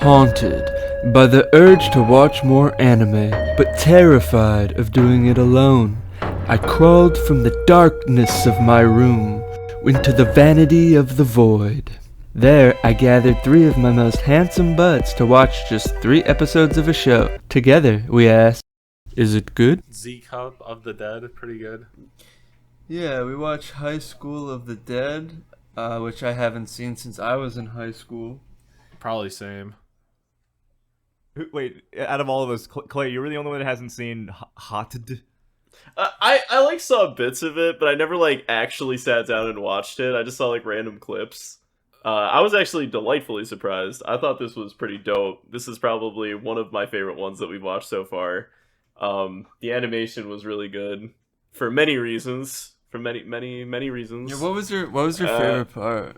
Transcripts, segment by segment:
Haunted by the urge to watch more anime, but terrified of doing it alone, I crawled from the darkness of my room into the vanity of the void. There, I gathered 3 of my most handsome buds to watch just 3 episodes of a show. Together, we asked, is it good? Z Cup of the Dead, pretty good. Yeah, we watched High School of the Dead, which I haven't seen since I was in high school. Probably same. Wait, out of all of us, Clay, you were the only one that hasn't seen Haunted. I like saw bits of it, but I never like actually sat down and watched it. I just saw like random clips. I was actually delightfully surprised. I thought this was pretty dope. This is probably one of my favorite ones that we've watched so far. The animation was really good for many reasons. For many reasons. Yeah, what was your favorite part?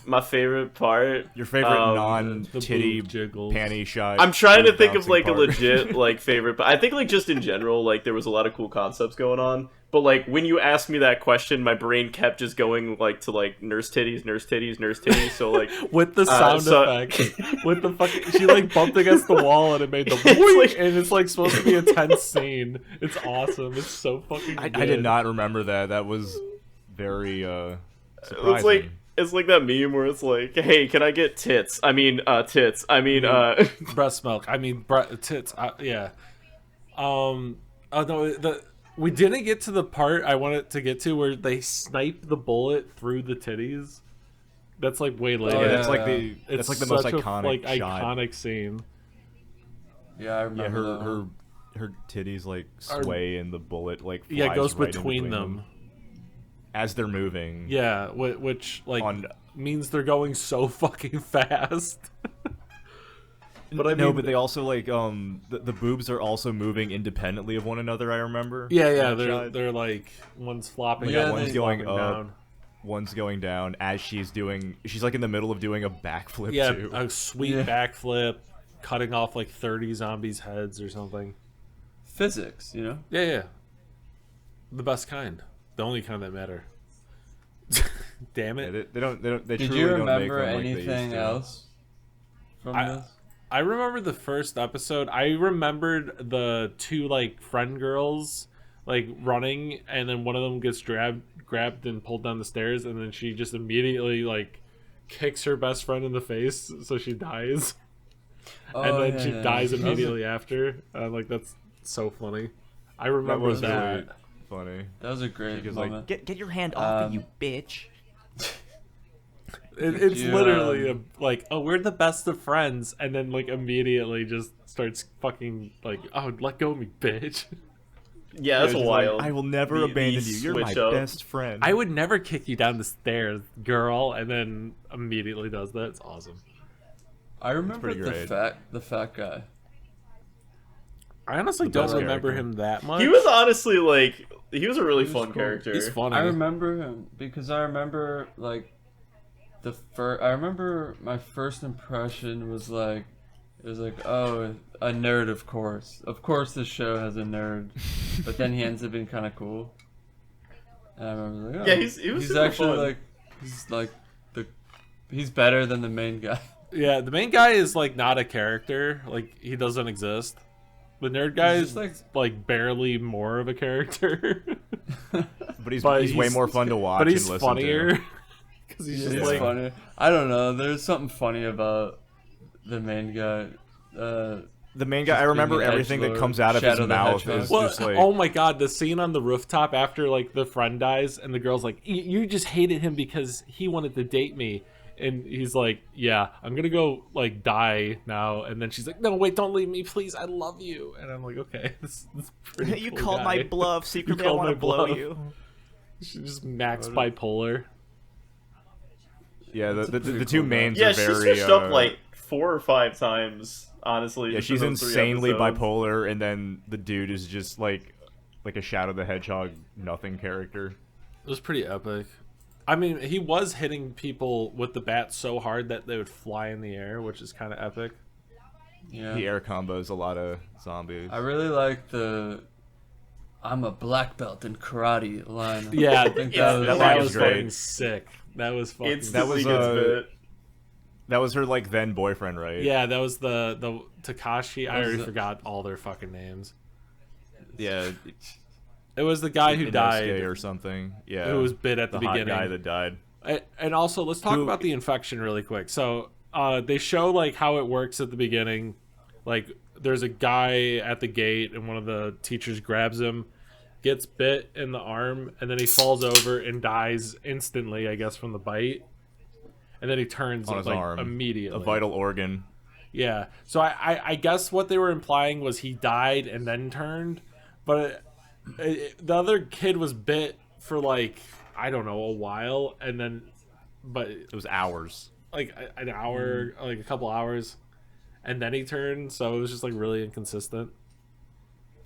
My favorite part. Your favorite non-titty panty shot. I'm trying to think of like part. a legit like favorite, but I think like just in general, like there was a lot of cool concepts going on. But like when you asked me that question, my brain kept just going like to like nurse titties, nurse titties, nurse titties. So like with the sound effect, with the fucking she like bumped against the wall and it made the like, and it's like supposed to be a tense scene. It's awesome. It's so fucking. I did not remember that. That was very surprising. It's like that meme where it's like, hey, can I get tits? I mean, tits. I mean, breast milk. I mean, tits. Yeah. Oh no, we didn't get to the part I wanted to get to where they snipe the bullet through the titties. That's like way later. Oh, yeah, that's like the most iconic shot. Iconic scene. Yeah, I remember. Yeah, her titties like sway and the bullet like flies it goes right between them as they're moving. Yeah, which like means they're going so fucking fast. But I mean, but they also like the boobs are also moving independently of one another. I remember. Yeah, they're like one's flopping up, one's going up, down. One's going down as she's like in the middle of doing a backflip. Yeah, too. a sweet backflip, cutting off like 30 zombies' heads or something. Physics, you know. Yeah, the best kind. The only kind that matter. Damn it! Yeah, they don't. They Did truly you don't make remember them like anything else from this? I remember the first episode. I remembered the 2 like friend girls like running, and then one of them gets grabbed and pulled down the stairs, and then she just immediately like kicks her best friend in the face, so she dies. And then she dies immediately after. Like that's so funny. I remember that. Really funny. That was a great moment. Like, get your hand off of you, bitch. It's literally like, oh, we're the best of friends, and then like immediately just starts fucking like, oh, let go of me, bitch. yeah, that's wild. Like, I will never abandon you. You're my best friend. I would never kick you down the stairs, girl, and then immediately does that. It's awesome. I remember the fat guy. I honestly don't remember him that much. He was honestly like he was a really fun character. He's funny. I remember him because I remember like I remember my first impression was like it was like, oh, a nerd, of course this show has a nerd, but then he ends up being kind of cool. And I remember like, oh, he's actually fun. He's better than the main guy. Yeah, the main guy is like not a character, like he doesn't exist. The nerd guy is like barely more of a character. but he's way more fun to watch. But he's and listen funnier. To. Because he's just like funny. I don't know. There's something funny about the main guy. The main guy. I remember everything that comes out of his mouth is just like. Oh my god! The scene on the rooftop after like the friend dies and the girl's like, "You just hated him because he wanted to date me." And he's like, yeah, I'm gonna go like die now. And then she's like, no, wait, don't leave me, please. I love you. And I'm like, okay, this pretty you cool called guy. my bluff. Secretly, I want to blow you. She's just max bipolar. Yeah, the 2 mains yeah, are very. She switched up like 4 or 5 times. Honestly, yeah, she's insanely bipolar, and then the dude is just like a Shadow the Hedgehog nothing character. It was pretty epic. I mean, he was hitting people with the bat so hard that they would fly in the air, which is kind of epic. Yeah. The air combos a lot of zombies. I really like the "I'm a black belt in karate" line. Yeah, I think that line was great. fucking sick. That was fucking. That was That was her like then boyfriend, right? Yeah, that was the Takashi. I Was already it- forgot all their fucking names. Yeah. It was the guy who Inosuke died, or something. Yeah. who was bit at the hot beginning. guy that died. And also, let's talk Who- about the infection really quick. So, they show like how it works at the beginning. Like, there's a guy at the gate, and one of the teachers grabs him, gets bit in the arm, and then he falls over and dies instantly, I guess, from the bite. And then he turns On his like arm. immediately. A vital organ. Yeah. So I guess what they were implying was he died and then turned, but the other kid was bit for like, I don't know, a while, and then, but It was hours. like an hour, like a couple hours, and then he turned. So it was just like really inconsistent.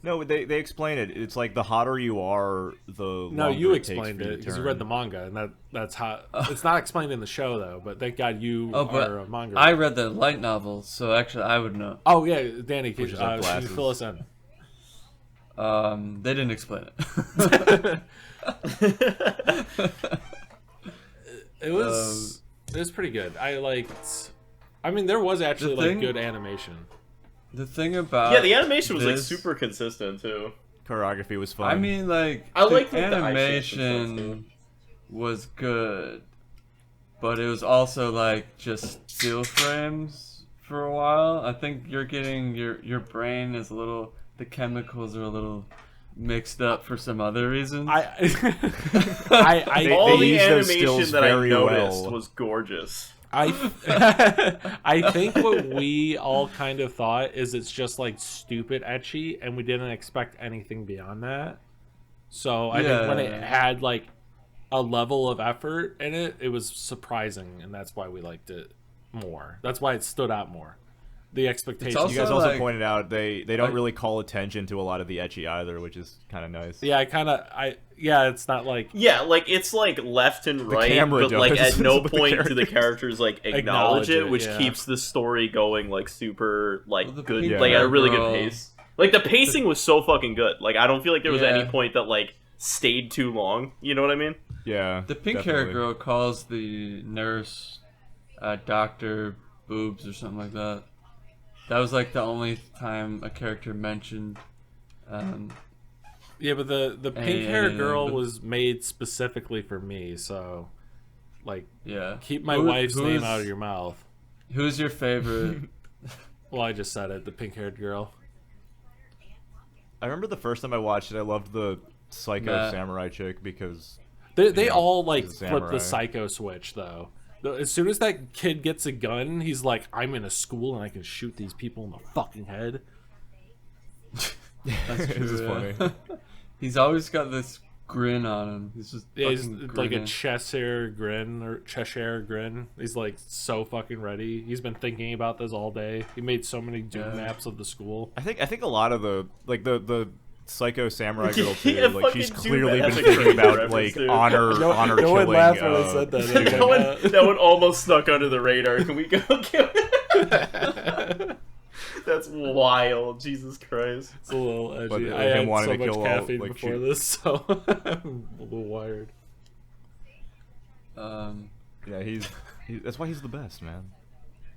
No, they explain it. It's like the hotter you are, the No, longer you it takes explained for you it to because you turn. read the manga, and that's how it's not explained in the show though. But thank God you Oh, but are a manga. I read the light novel, so actually I would know. Oh yeah, Danny, Which can is our you glasses. fill us in? They didn't explain it. It was pretty good. I liked. I mean, there was actually The like thing- good animation. The thing about Yeah, the animation was like this- super consistent too. Choreography was fun. I mean, like, I the like the eye shapes and animation was good, but it was also like just still frames for a while. I think you're getting your brain is a little, the chemicals are a little mixed up for some other reasons. I All they the use those animation stills that I very noticed well. was gorgeous. I think what we all kind of thought is it's just like stupid etchy, and we didn't expect anything beyond that. So I think when it Yeah. had like a level of effort in it, it was surprising, and that's why we liked it more. That's why it stood out more. The expectations. also- you guys also like- pointed out they don't like- really call attention to a lot of the ecchi either, which is kind of nice. Yeah, it's not like Yeah, like it's like left and right, camera but like does, at no but the point do the characters- characters like Acknowledge acknowledge it, it, which yeah. keeps the story going like super like Well, the good, pink like at a really girl- good pace. Like the pacing was so fucking good. Like I don't feel like there was Yeah. any point that like stayed too long. You know what I mean? Yeah. The pink definitely. hair girl calls the nurse Dr. Boobs or something like that. That was like the only time a character mentioned. yeah, but the pink hair And- girl was made specifically for me, so like Yeah. keep my Who- wife's name who's- out of your mouth. Who's your favorite? Well, I just said it, the pink haired girl. I remember the first time I watched it, I loved the psycho Matt. samurai chick because They Yeah, all like he's a flip the samurai. psycho switch though. As soon as that kid gets a gun, he's like, "I'm in a school and I can shoot these people in the fucking head." That's true. This is yeah. funny. He's always got this grin on him. He's just Yeah, he's fucking like a grinning. Cheshire grin. He's like so fucking ready. He's been thinking about this all day. He made so many doom Yeah. maps of the school. I think a lot of the the psycho samurai girl too, Yeah, like she's fucking clearly Doom, been that's a thinking crazy about reference, like dude. honor No honor one killing. laughed when I said that. that one almost snuck under the radar. Can we go? That's wild. Jesus Christ. It's a little edgy. But, I him had wanting so to much kill all, caffeine like, before shoot- this, so I'm a little wired. Yeah, that's why he's the best, man.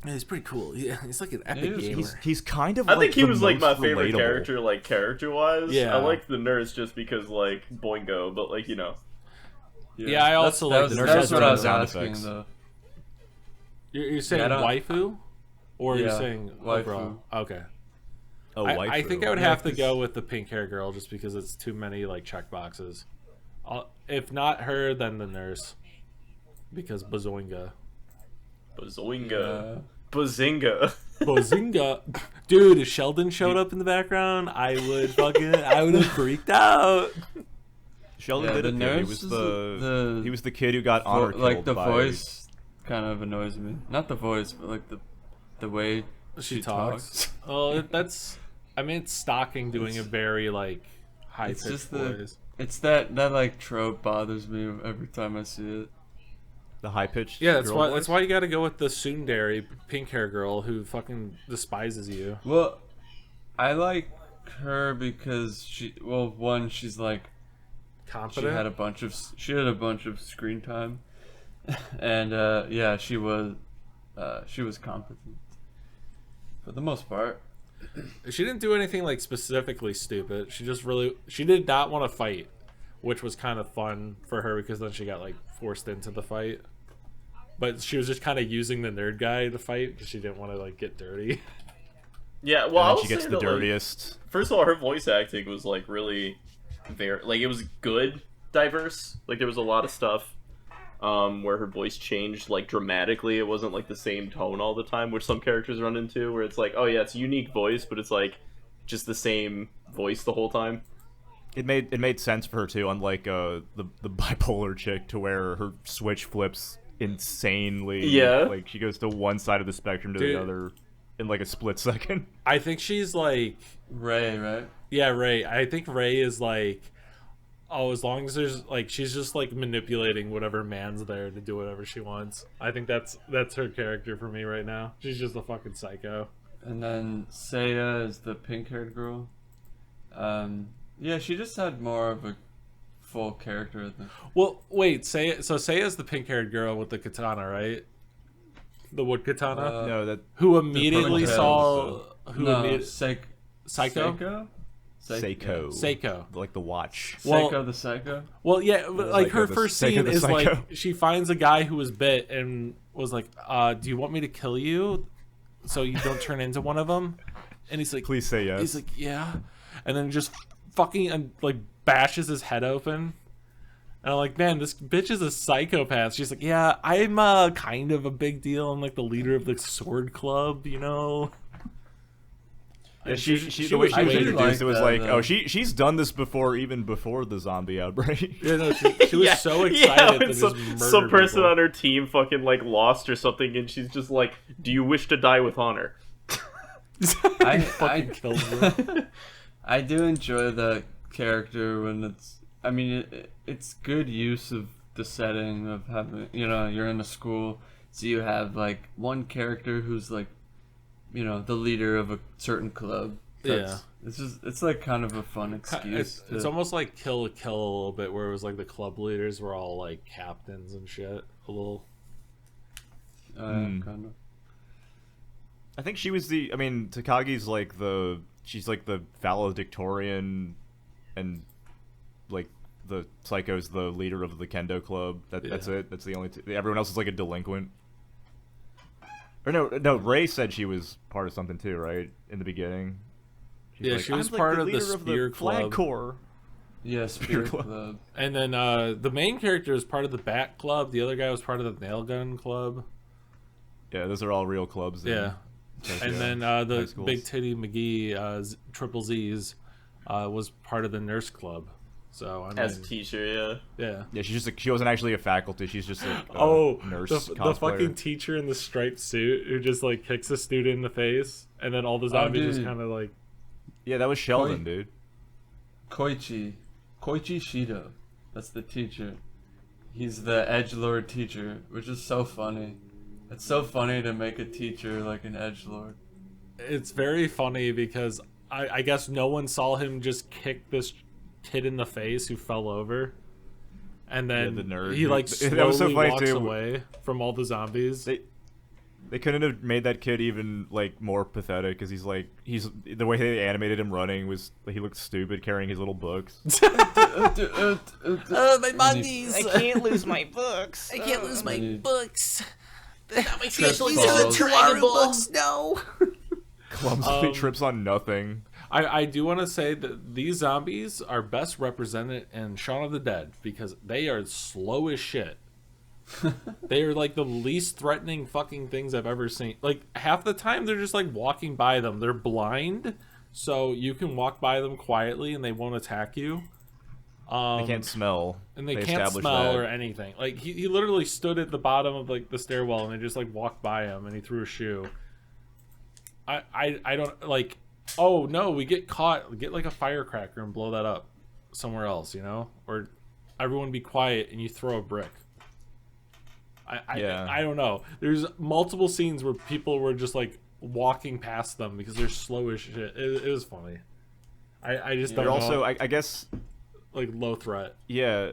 Yeah, he's pretty cool. Yeah, he's like an epic He is. gamer. He's kind of. I think he the was like my most favorite relatable. character, like character wise. Yeah. I liked the nurse just because like Boingo, but like you know. Yeah, I also like the That's nurse what I was sound asking effects. though. You're saying Yeah, I waifu, or you're Yeah, saying waifu. overall? Okay. Oh, I think I would waifu. have to go with the pink hair girl just because it's too many like check boxes. If not her, then the nurse, because Bazoinga. Bazoinga. Bazinga. Bazinga, dude! If Sheldon showed up in the background, I would have freaked out. Sheldon Yeah, did the it. Too. nurse He was is the he was the kid who got honor killed like the by, voice kind of annoys me. Not the voice, but like the way She talks. Oh, that's. I mean, it's Stocking doing a very like high It's pitched just the voice. it's that like trope bothers me every time I see it. the high pitched. Yeah, that's why you got to go with the tsundere pink hair girl who fucking despises you. Well, I like her because she's like Confident. she had a bunch of screen time, and yeah, she was she was competent for the most part. She didn't do anything like specifically stupid. She did not want to fight, which was kind of fun for her because then she got like forced into the fight. But she was just kind of using the nerd guy to fight because she didn't want to like get dirty. Yeah, well, I And then will she gets say the that, like, dirtiest. first of all, her voice acting was like really very like it was good, diverse. Like there was a lot of stuff where her voice changed like dramatically. It wasn't like the same tone all the time, which some characters run into, where it's like, oh yeah, it's a unique voice, but it's like just the same voice the whole time. It made sense for her too, unlike the bipolar chick, to where her switch flips insanely. Yeah. Like she goes to one side of the spectrum to Dude. the other in like a split second. I think she's like, Ray, right? yeah, Ray. I think Ray is like, oh, as long as there's like, she's just like manipulating whatever man's there to do whatever she wants. I think that's her character for me right now. She's just a fucking psycho. And then Seiya is the pink-haired girl. Yeah, she just had more of a full character, I think. Well, wait, Seiya's the pink-haired girl with the katana, right? The wood katana, No, that who immediately purple saw who No, immediately Psycho? Seiko? Seiko. like the watch. Well- Seiko the Psycho? Well, yeah, but, like her Psycho, the first Psycho scene the is Psycho. like she finds a guy who was bit and was like, "Do you want me to kill you, so you don't turn into one of them?" And he's like, Please say yes. He's like, "Yeah," and then just fucking like bashes his head open. And I'm like, man, this bitch is a psychopath. She's like, yeah, I'm kind of a big deal. I'm like the leader of the sword club, you know. Yeah, she the way was she was way- introduced, like it was that, like, though. oh, she's done this before, even before the zombie outbreak. Yeah, no, she was so excited when to some, just murder some person people. on her team fucking like lost or something, and she's just like, "Do you wish to die with honor?" I fucking kills her. I do enjoy the character when it's. I mean, it's good use of the setting of having. You know, you're in a school, so you have like one character who's like, you know, the leader of a certain club. Yeah. It's like kind of a fun excuse. It's to- almost like Kill la Kill a little bit, where it was like the club leaders were all like captains and shit. A little. kind of. I think she was the. I mean, Takagi's like the. She's like the valedictorian, and like the Psycho's the leader of the kendo club. That's Yeah. it. That's the only. Everyone else is like a delinquent. Or no. Ray said she was part of something too, right? In the beginning. She's Yeah, like, she was "I'm, like, part of the leader Spear Flag Club." Corps. Yeah, Spirit Club. Club. And then the main character is part of the Bat Club. The other guy was part of the Nail Gun Club. Yeah, those are all real clubs. in Yeah. Tokyo And then high the schools. Big Titty McGee, Triple Z's, was part of the Nurse Club. So I mean, As a teacher, yeah. yeah. Yeah, she's just she wasn't actually a faculty. She's just a nurse. the cosplayer. fucking teacher in the striped suit who just like kicks a student in the face, and then all the zombies just dude. kind of like. Yeah, that was Sheldon, Point. dude. Koichi Shido. That's the teacher. He's the edgelord teacher, which is so funny. It's so funny to make a teacher like an edgelord. It's very funny because I guess no one saw him just kick this kid in the face who fell over, and then the nerd. he like That was so slowly funny, walks too. away from all the zombies. They couldn't have made that kid even like more pathetic because he's the way they animated him running was he looked stupid carrying his little books. My monkeys! I can't lose my books. I can't lose my Need- books. My facial These These are the balls. Dragon books. No. Clumsily trips on nothing. I do want to say that these zombies are best represented in Shaun of the Dead because they are slow as shit. They are like the least threatening fucking things I've ever seen. Like half the time they're just like walking by them. They're blind, so you can walk by them quietly and they won't attack you. They can't smell. And they can't established smell that. or anything. Like he literally stood at the bottom of like the stairwell and they just like walked by him and he threw a shoe. I don't like. Oh no, we get caught. Get like a firecracker and blow that up somewhere else, you know, or everyone be quiet and you throw a brick. Yeah. I don't know. There's multiple scenes where people were just like walking past them because they're slow as shit. It was funny. I just don't They're know. also, I guess, like low threat. yeah,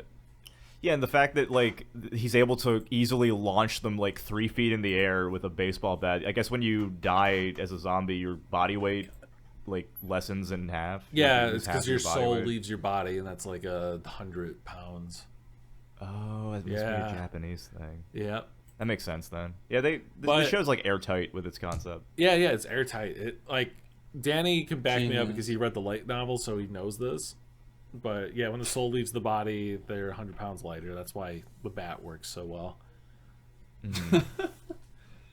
Yeah, and the fact that like he's able to easily launch them like 3 feet in the air with a baseball bat. I guess when you die as a zombie, your body weight like lessens in half. Yeah, You lose it's half because of your body soul weight. leaves your body, and that's like 100 pounds. Oh, that must be Yeah. a Japanese thing. Yeah. That makes sense then. Yeah, the But- show's like airtight with its concept. Yeah, it's airtight. It like Danny can back me up Genius. because he read the light novel, so he knows this. But yeah, when the soul leaves the body, they're 100 pounds lighter. That's why the bat works so well.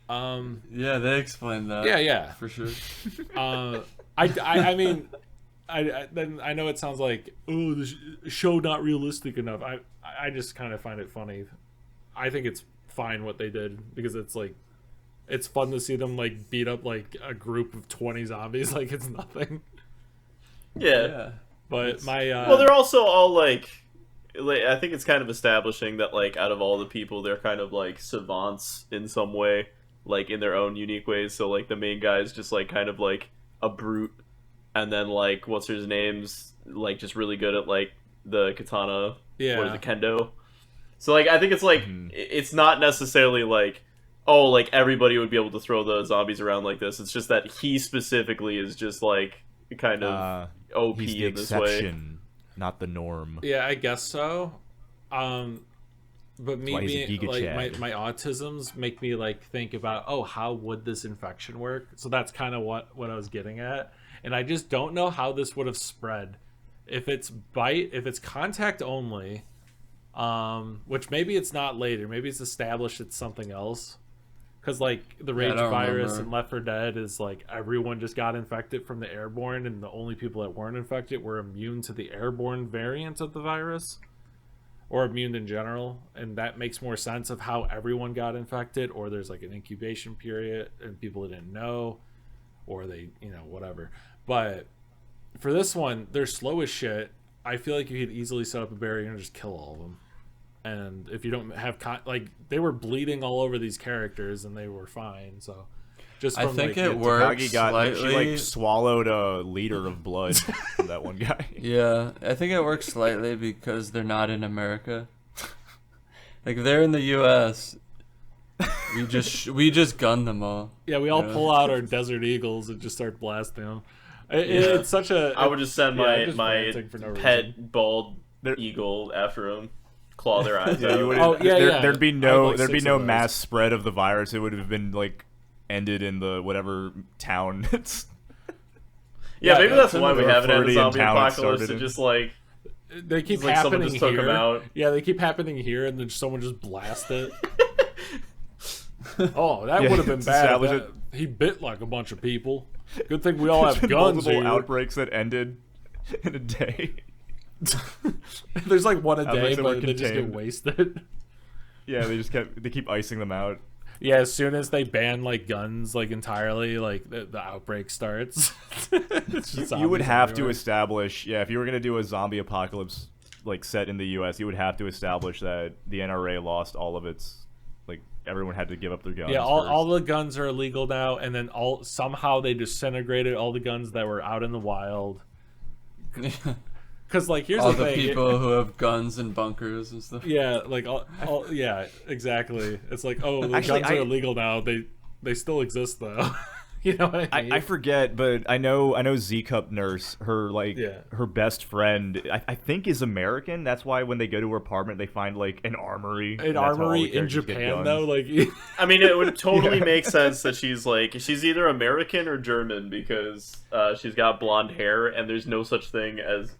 Yeah, they explained that. Yeah. For sure. I mean, then I know it sounds like, oh, the show not realistic enough. I just kind of find it funny. I think it's fine what they did because it's like, it's fun to see them like beat up like a group of 20 zombies like it's nothing. Yeah. Yeah. But my Well, they're also all like I think it's kind of establishing that like out of all the people, they're kind of like savants in some way, like in their own unique ways. So like the main guy is just like kind of like a brute, and then like what's his name's like just really good at like the katana, Yeah. what is it, kendo. So like I think it's like it's not necessarily like, oh, like everybody would be able to throw the zombies around like this. It's just that he specifically is just like kind of OP He's the in this way. exception, not the norm. Yeah, I guess so. But me why he's a being Giga like Chad. my autisms make me like think about, oh, how would this infection work? So that's kind of what I was getting at, and I just don't know how this would have spread. If it's contact only, which maybe it's not later, maybe it's established it's something else. Because like the I Rage don't virus remember. and Left 4 Dead is like everyone just got infected from the airborne, and the only people that weren't infected were immune to the airborne variant of the virus, or immune in general, and that makes more sense of how everyone got infected. Or there's like an incubation period and people didn't know, or they whatever. But for this one, they're slow as shit. I feel like you could easily set up a barrier and just kill all of them. And if you don't have like they were bleeding all over these characters and they were fine. So just I from think like, it works She slightly. like swallowed a liter of blood from that one guy. Yeah, I think it works slightly because they're not in America. Like if they're in the U.S., we just gun them all. Yeah, we all Yeah. pull out our Desert Eagles and just start blasting them. It's such a. I would just send yeah, my I'm just my ranting for no pet reason. bald There- eagle after him, claw their eyes Yeah, you out. would. Oh, yeah. There'd be I have, no like, there'd be 6 no of those. mass spread of the virus. It would have been like ended in the whatever town it's. Yeah, maybe that's some why of we the haven't had a Floridian zombie town apocalypse. started To in. just like They keep It's like someone happening just took here. 'em out. Yeah, they keep happening here, and then someone just blast it. Oh, that Yeah, would have been it's bad. established That- he bit like a bunch of people. Good thing we all have guns multiple here. outbreaks that ended in a day. There's like one a day, Outbreaks that were but they just get contained. wasted. Yeah, they keep icing them out. Yeah, as soon as they ban like guns like entirely, like the outbreak starts. It's just You would zombies have to everywhere. establish, yeah, if you were gonna do a zombie apocalypse like set in the U.S., you would have to establish that the NRA lost all of its, like everyone had to give up their guns. Yeah, first. all the guns are illegal now, and then somehow they disintegrated all the guns that were out in the wild. Because like here's all the the thing, people who have guns and bunkers and stuff. yeah, like yeah, exactly. It's like, oh, the Actually, guns are I- illegal now. They still exist though. You know what I mean? I forget, but I know Z Cup Nurse, her Yeah. her best friend, I think is American. That's why when they go to her apartment, they find like an armory. An and that's how all the armory in characters get Japan guns. though, like I mean, it would totally make sense that she's either American or German because she's got blonde hair and there's no such thing as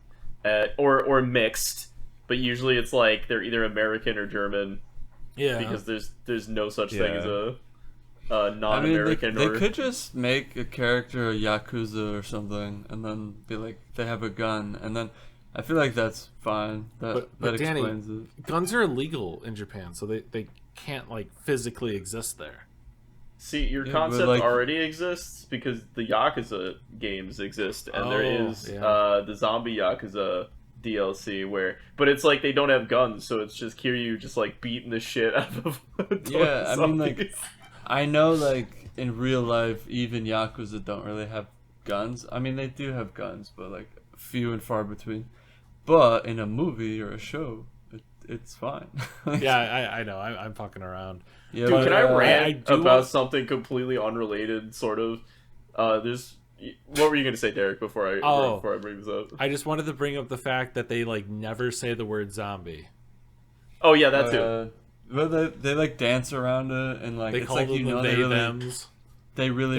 or mixed, but usually it's like they're either American or German yeah. because there's no such thing Yeah. as a I mean, non-American they or could just make a character a yakuza or something, and then be like they have a gun, and then I feel like that's fine. That But Danny, explains it. guns are illegal in Japan, so they can't like physically exist there. See, your Yeah, but, concept like- already exists because the Yakuza games exist, and there Oh, is yeah. the zombie Yakuza DLC but it's like they don't have guns, so it's just Kiryu just like beating the shit out of Yeah, I mean, like, zombies. I know, like, in real life, even Yakuza don't really have guns. I mean, they do have guns, but, like, few and far between. But in a movie or a show, it's fine. Yeah, I know. I'm fucking around. Yeah, Dude, but, can I rant I do about want- something completely unrelated, sort of? There's. What were you gonna say, Derek? Before I bring this up? I just wanted to bring up the fact that they like never say the word zombie. Oh yeah, that too. But they like dance around it and like They it's call like them you know the they they really thems.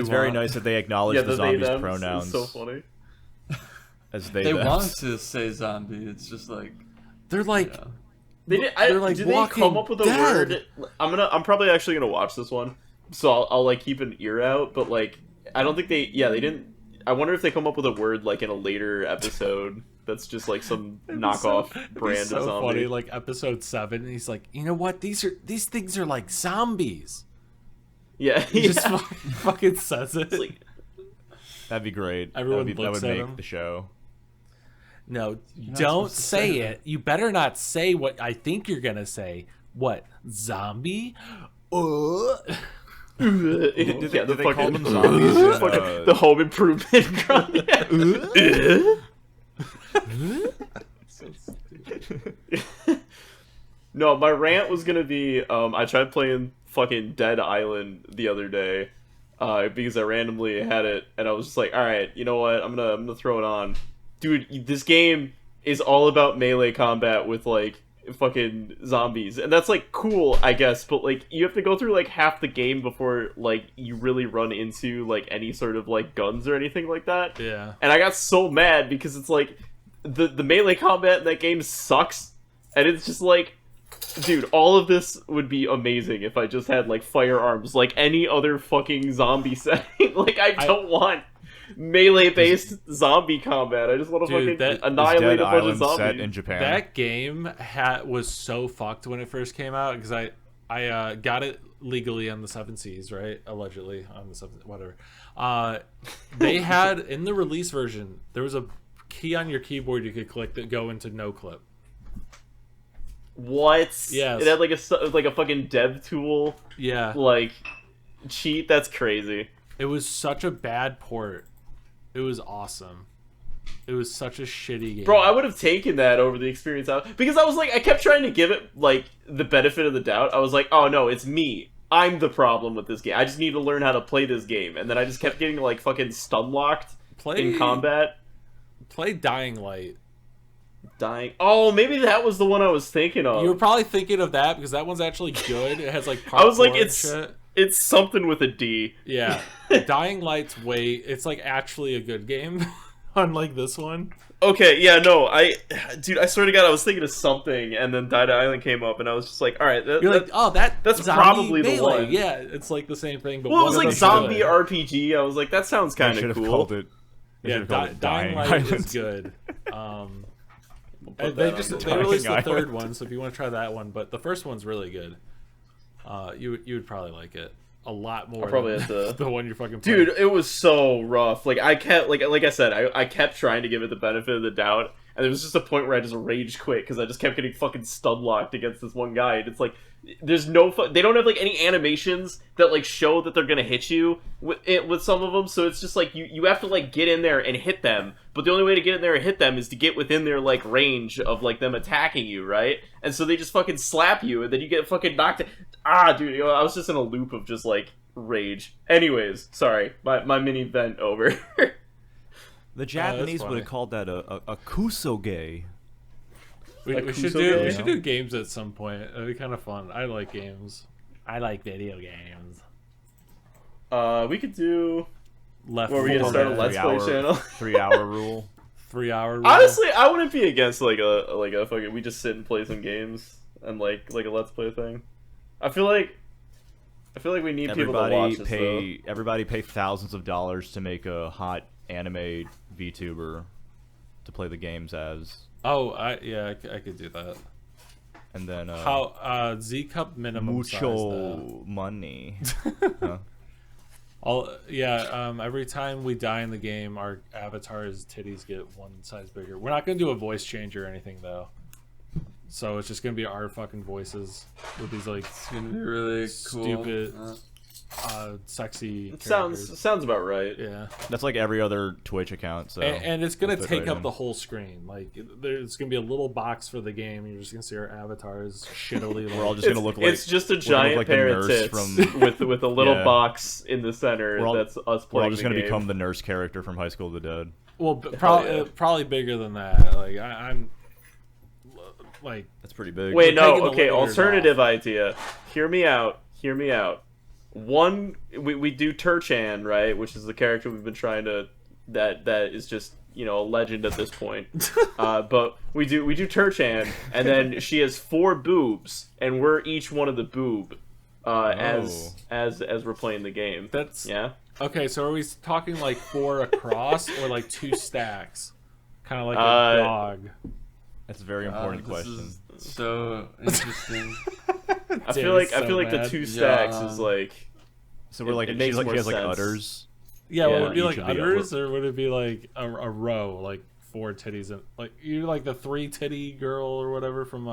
It's want, very nice that they acknowledge Yeah, the they zombies' them pronouns is so funny. as they They them. want to say zombie. It's just like They're like They're like, did they Walking come up with a Dead. word? I'm probably actually gonna watch this one, so I'll like keep an ear out. But like, I don't think they didn't. I wonder if they come up with a word like in a later episode that's just like some knockoff brand so of zombie. funny. Like episode 7, he's like, you know what? These things are like zombies. Yeah, He just fucking says it. It's like, That'd be great. Everyone that looks would at make him. the show. No, not don't supposed to say say it. You better not say what I think you're gonna say. What, zombie? yeah, Did the they call fucking them zombies? in, the home improvement. No, my rant was gonna be I tried playing fucking Dead Island the other day because I randomly had it and I was just like, all right, you know what, I'm gonna throw it on. Dude, this game is all about melee combat with like fucking zombies, and that's like cool, I guess, but like you have to go through like half the game before like you really run into like any sort of like guns or anything like that. Yeah. And I got so mad because it's like the melee combat in that game sucks, and it's just like, dude, all of this would be amazing if I just had like firearms like any other fucking zombie setting. Like I don't want melee-based zombie combat. I just want to Dude, fucking that- annihilate Dead a bunch of Island zombies. set in Japan. That game was so fucked when it first came out because I got it legally on the 7 Seas, right? Allegedly on the 7, whatever. They had in the release version there was a key on your keyboard you could click that go into no clip. What? Yes. It had like a fucking dev tool Yeah, like cheat. That's crazy. it was such a bad port. It was awesome. It was such a shitty game. Bro, I would have taken that over the experience out because I was like, I kept trying to give it like the benefit of the doubt. I was like, oh no, it's me. I'm the problem with this game. I just need to learn how to play this game, and then I just kept getting like fucking stun locked in combat. Play Dying Light. Dying. Oh, maybe that was the one I was thinking of. You were probably thinking of that because that one's actually good. It has like I was like, parkour and it's shit. it's something with a D. Yeah, Dying Light's it's like actually a good game, unlike this one. Okay, yeah, no, dude, I swear to God, I was thinking of something, and then Dead Island came up, and I was just like, all right, You're like, oh, that's zombie probably the melee. one. Yeah, it's like the same thing, but well, it one was of like them's zombie good. RPG. I was like, that sounds I kind should of have cool. called it. I Yeah, should have called it Dying Light Island. is good. put They that just on the they released the Dying third Island. one, so if you want to try that one, but the first one's really good. You would probably like it a lot more. I'll probably than have to- the one you're fucking playing. Dude, it was so rough. Like I kept, like I said, I kept trying to give it the benefit of the doubt, and there was just a point where I just rage quit because I just kept getting fucking stun locked against this one guy, and it's like, there's no they don't have like any animations that like show that they're gonna hit you with some of them, so it's just like you have to like get in there and hit them, but the only way to get in there and hit them is to get within their like range of like them attacking you, right? And so they just fucking slap you, and then you get fucking knocked. Dude, I was just in a loop of just like rage. Anyways, sorry, my mini vent over. The Japanese funny. would have called that a kusoge. We Like should Kuso do game? we should do games at some point. It'd be kind of fun. I like games. I like video games. We could do. Left Were we gonna 4 start a Dead. Let's Play channel? 3-hour rule. 3-hour rule. Honestly, I wouldn't be against like a fucking we just sit and play some games and like a Let's Play thing. I feel like we need people to watch this though. Everybody pay thousands of dollars to make a hot anime VTuber to play the games as, I could do that. and then How Z Cup minimum size though. mucho money. Huh? Every time we die in the game, our avatar's titties get one size bigger. We're not gonna do a voice change or anything though, so it's just gonna be our fucking voices with these like It's gonna be really cool. stupid. sexy It characters. sounds about right. Yeah. That's like every other Twitch account. So And it's gonna we'll fit take right up in. the whole screen. Like there's gonna be a little box for the game. You're just gonna see our avatars shittily. We're all like, just gonna look like It's just a we're gonna look giant like the pair of nurse tits from. with a little Yeah. box in the center. We're all- That's us We're playing all just the gonna game. become the nurse character from High School of the Dead. well, yeah. probably bigger than that. Like I'm like That's pretty big. Wait, We're no, taking the okay, limiters alternative idea. Hear me out. One, we do Turchan, right, which is the character we've been trying to, that is just, a legend at this point. But we do Turchan, and then she has 4 boobs, and we're each one of the boob, as we're playing the game. that's Yeah? okay. So are we talking like 4 across or like 2 stacks? Kind of like a dog. That's a very important This question. is so interesting. I feel like so the mad. 2 stacks Yeah. is like, So we're like, it makes she more has like sense. udders. Yeah, Yeah, would it be each like of the udders or would it be like a row, like 4 titties and like you like the 3 titty girl or whatever from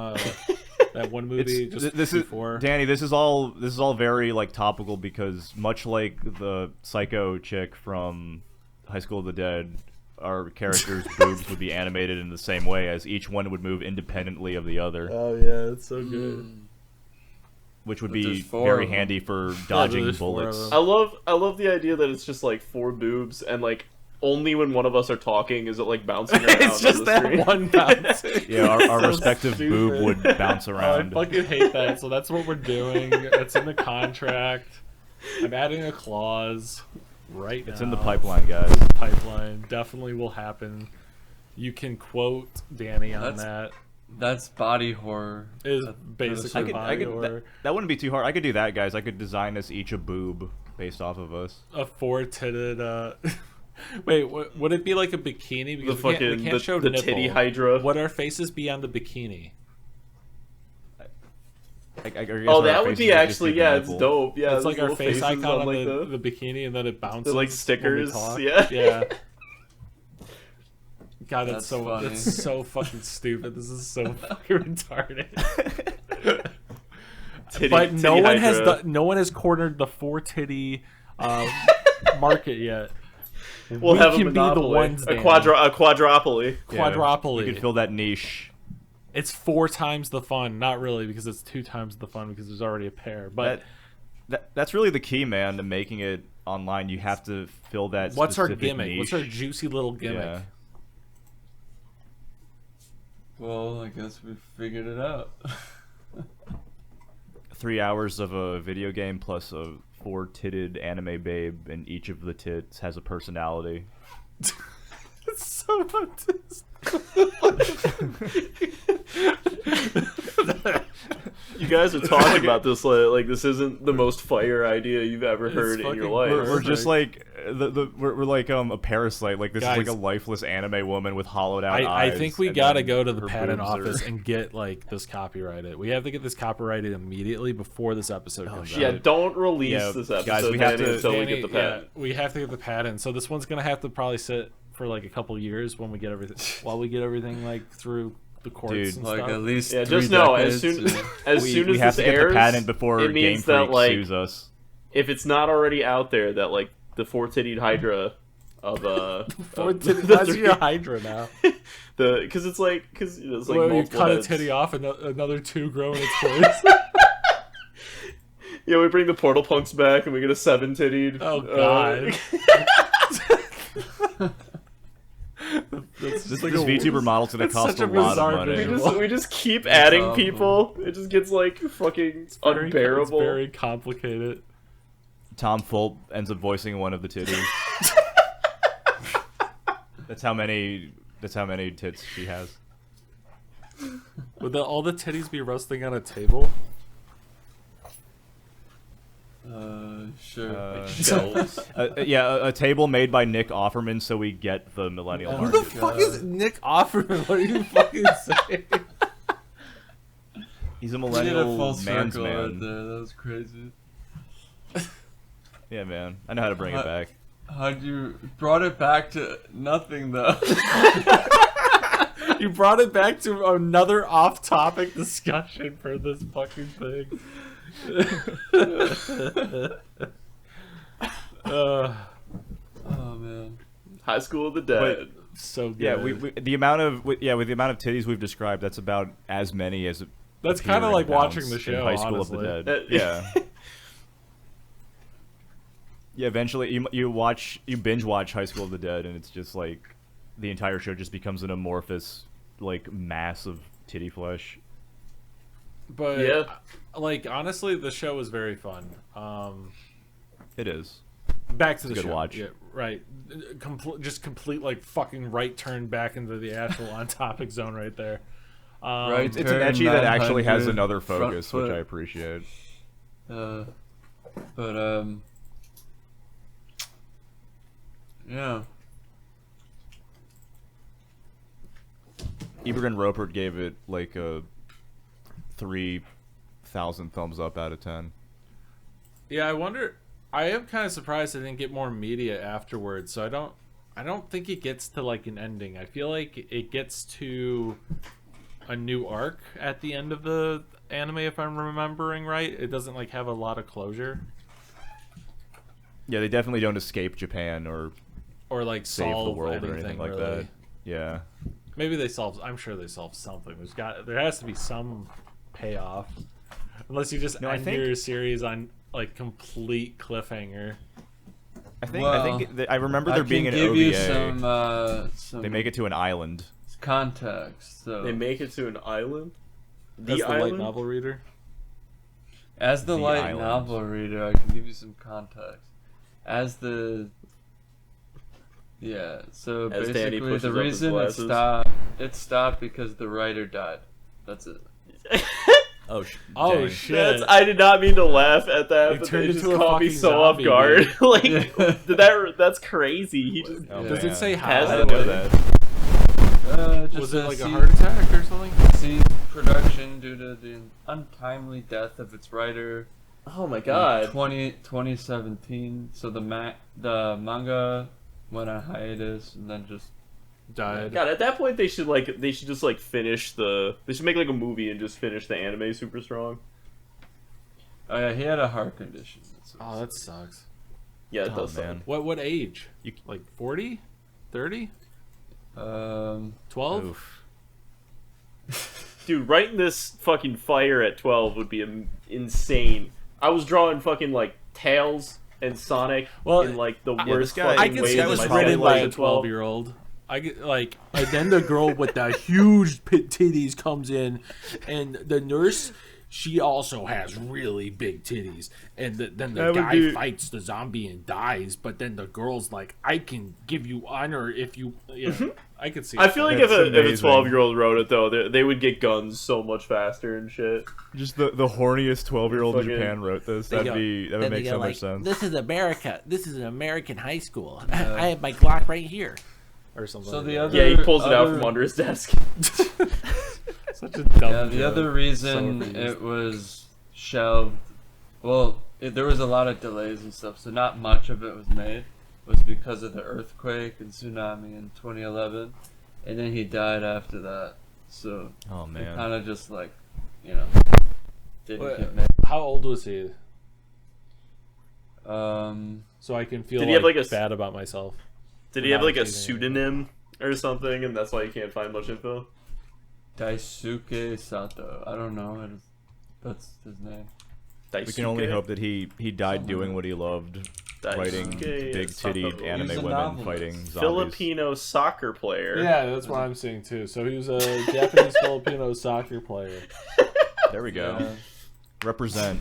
that one movie just This before. is Danny. This is all very like topical because much like the psycho chick from High School of the Dead, our characters' boobs would be animated in the same way as each one would move independently of the other, Oh yeah, it's so good. which would But be there's 4 very of them. handy for dodging there's 4 of bullets. them. I love the idea that it's just like 4 boobs, and like, only when one of us are talking is it like bouncing around It's just on the that screen. one bounce. Yeah, our So respective boob stupid. would bounce Oh, I around. fucking hate that. So that's what we're doing. It's in the contract. I'm adding a clause right now. It's in the pipeline, guys. Pipeline definitely will happen. You can quote Danny on That's body horror. Is That- basically I could, body that, horror. that wouldn't be too hard. I could do that, guys. I could design us each a boob based off of us. A 4-titted. Wait, would it be like a bikini? The Because we fucking can't show the nipple. titty hydra. Would our faces be on the bikini? I guess Oh, our that would faces be just actually, the yeah, it's nipple. dope. Yeah, It's like those our little face faces icon on like the bikini, and then it bounces. They're like when we stickers, talk. yeah. Yeah. God, That's that's funny. so fucking stupid. This is so fucking retarded. But no titty one has hydra. no one has cornered the 4-titty market yet. We'll we have can a be the monopoly. ones, a Danny. quadropoly. Yeah, Quadropoly. You could fill that niche. It's 4 times the fun. Not really, because it's 2 times the fun because there's already a pair. But That's really the key, man, to making it online. You have to fill that. what's our specific gimmick? Niche. What's our juicy little gimmick? Yeah. Well, I guess we figured it out. 3 hours of a video game plus a 4-titted anime babe, and each of the tits has a personality. It's so autistic. You guys are talking about this like this isn't the most fire idea you've ever heard in your fucking life. We're just like we're like a parasite. Like this Guys, is like a lifeless anime woman with hollowed out eyes. I think we and gotta then go to the her patent boobs are- office and get like this copyrighted. We have to get this copyrighted immediately before this episode comes shit. yeah, out. don't release Yeah, this episode, guys, we have Danny, to- until we Danny, get the patent. yeah, we have to get the patent. So this one's gonna have to probably sit for like a couple years when we get everything while we get everything like through the courts Dude, and Like stuff. at least Yeah, 3 just know decades. as we, soon we as have this to get airs, the patent before it Game means that Freak like sues us. if it's not already out there that like the 4-titted hydra of 4-titted. the Why's three- she a hydra now? because it's like it's like Well, you multiple cut heads. a titty off and another 2 grow in its place. Yeah, we bring the portal punks back and we get a 7-tittied. Oh god. That's This like a- VTuber model's gonna that's cost such a a lot bizarre of money. visual. we just keep adding awful. people. It just gets like fucking unbearable. It's very complicated. Tom Fulp ends up voicing one of the titties. That's how many tits she has. Would all the titties be roasting on a table? Sure. Shelves. Yeah, a table made by Nick Offerman, so we get the millennial Who market. the fuck is Nick Offerman? What are you fucking saying? He's a We did a full millennial man's circle right man. there. That was crazy. Yeah, man. I know how to bring it back. How'd you brought it back to nothing though? You brought it back to another off-topic discussion for this fucking thing. Uh, Oh man. High School of the Dead. so good. Yeah, with the amount of titties we've described, that's about as many as. That's appear kind of in like watching Bounce the in show. High School honestly. of the Dead. Yeah. Yeah, eventually you binge watch High School of the Dead, and it's just like the entire show just becomes an amorphous like mass of titty flesh. But Yeah. like honestly, the show was very fun. It is. Back to It's a the good show. watch. Yeah, right. Just complete like fucking right turn back into the actual on topic zone right there. Right. It's an Turn etchy that actually has 900 another front focus, which foot. I appreciate. But yeah. Ebert and Roper gave it like a 3,000 thumbs up out of 10. Yeah, I wonder. I am kind of surprised I didn't get more media afterwards. So I don't think it gets to like an ending. I feel like it gets to a new arc at the end of the anime, if I'm remembering right. It doesn't like have a lot of closure Yeah, they definitely don't escape Japan or or like save solve the world or anything anything like really. that. Yeah. Maybe they solve. I'm sure they solve something. There has to be some payoff, unless you just No, I end think- your series on like complete cliffhanger. I think Well, I remember there I being can an give OVA. you some. They make it to an island. context. So They make it to an island. That's the light island? novel reader. as the The light island. novel reader, I can give you some context. As the so As Danny basically pushes the up his reason glasses. it stopped because the writer died. That's it. Oh, Oh dang. shit! I did not mean to laugh at that, It but turned it just into a caught me fucking so off zombie, guard. dude. Like, Yeah. that's crazy. He just Oh, Does man. it say how? Has I it didn't know like- that. Just Was it a like a seed- heart attack or something? Ceased production due to the untimely death of its writer. Oh my in god. 2017. So the manga went on hiatus and then just Died. God, at that point they should just like finish they should make like a movie and just finish the anime super strong. oh yeah, he had a heart condition. That's what Oh, it that said. sucks. Yeah, it Oh, does. man. What age? You- Like 40? 30? 12? Oof. Dude, writing this fucking fire at 12 would be insane. I was drawing fucking like Tails and Sonic Well, in like the I- worst this guy- fucking I can ways. see that this was myself, written probably by like, a 12-year-old. I get like, and then the girl with the huge titties comes in, and the nurse, she also has really big titties, and then the That would guy be- fights the zombie and dies. But then the girl's like, "I can give you honor if you." Yeah, I could see. I it. feel like That's if a amazing. 12-year-old wrote it though, they would get guns so much faster and shit. Just the horniest 12-year-old in Fucking- Japan wrote this. They That go- would then make they so go much like, sense. This is America. This is an American high school. I have my Glock right here. or something. So like the that. other Yeah, he pulls it out other- from under his desk. Such a dumb. Yeah, the joke. other reason So overused. it was shelved, well, there was a lot of delays and stuff, so not much of it was made. Was because of the earthquake and tsunami in 2011, and then he died after that. So Oh it man. kind of just like, didn't What- get made. How old was he? So I can feel Did he have, like, a bad about myself. Did he have like a Not pseudonym or something, and that's why you can't find much info? Daisuke Sato. I don't know. That's his name. We can only Daisuke? hope that he died Something doing like what he loved, Daisuke writing big titted Sato. anime He was a women novelist. fighting zombies. Filipino soccer player. Yeah, that's what I'm seeing too. So he was a Japanese Filipino soccer player. There we go. Yeah. Represent.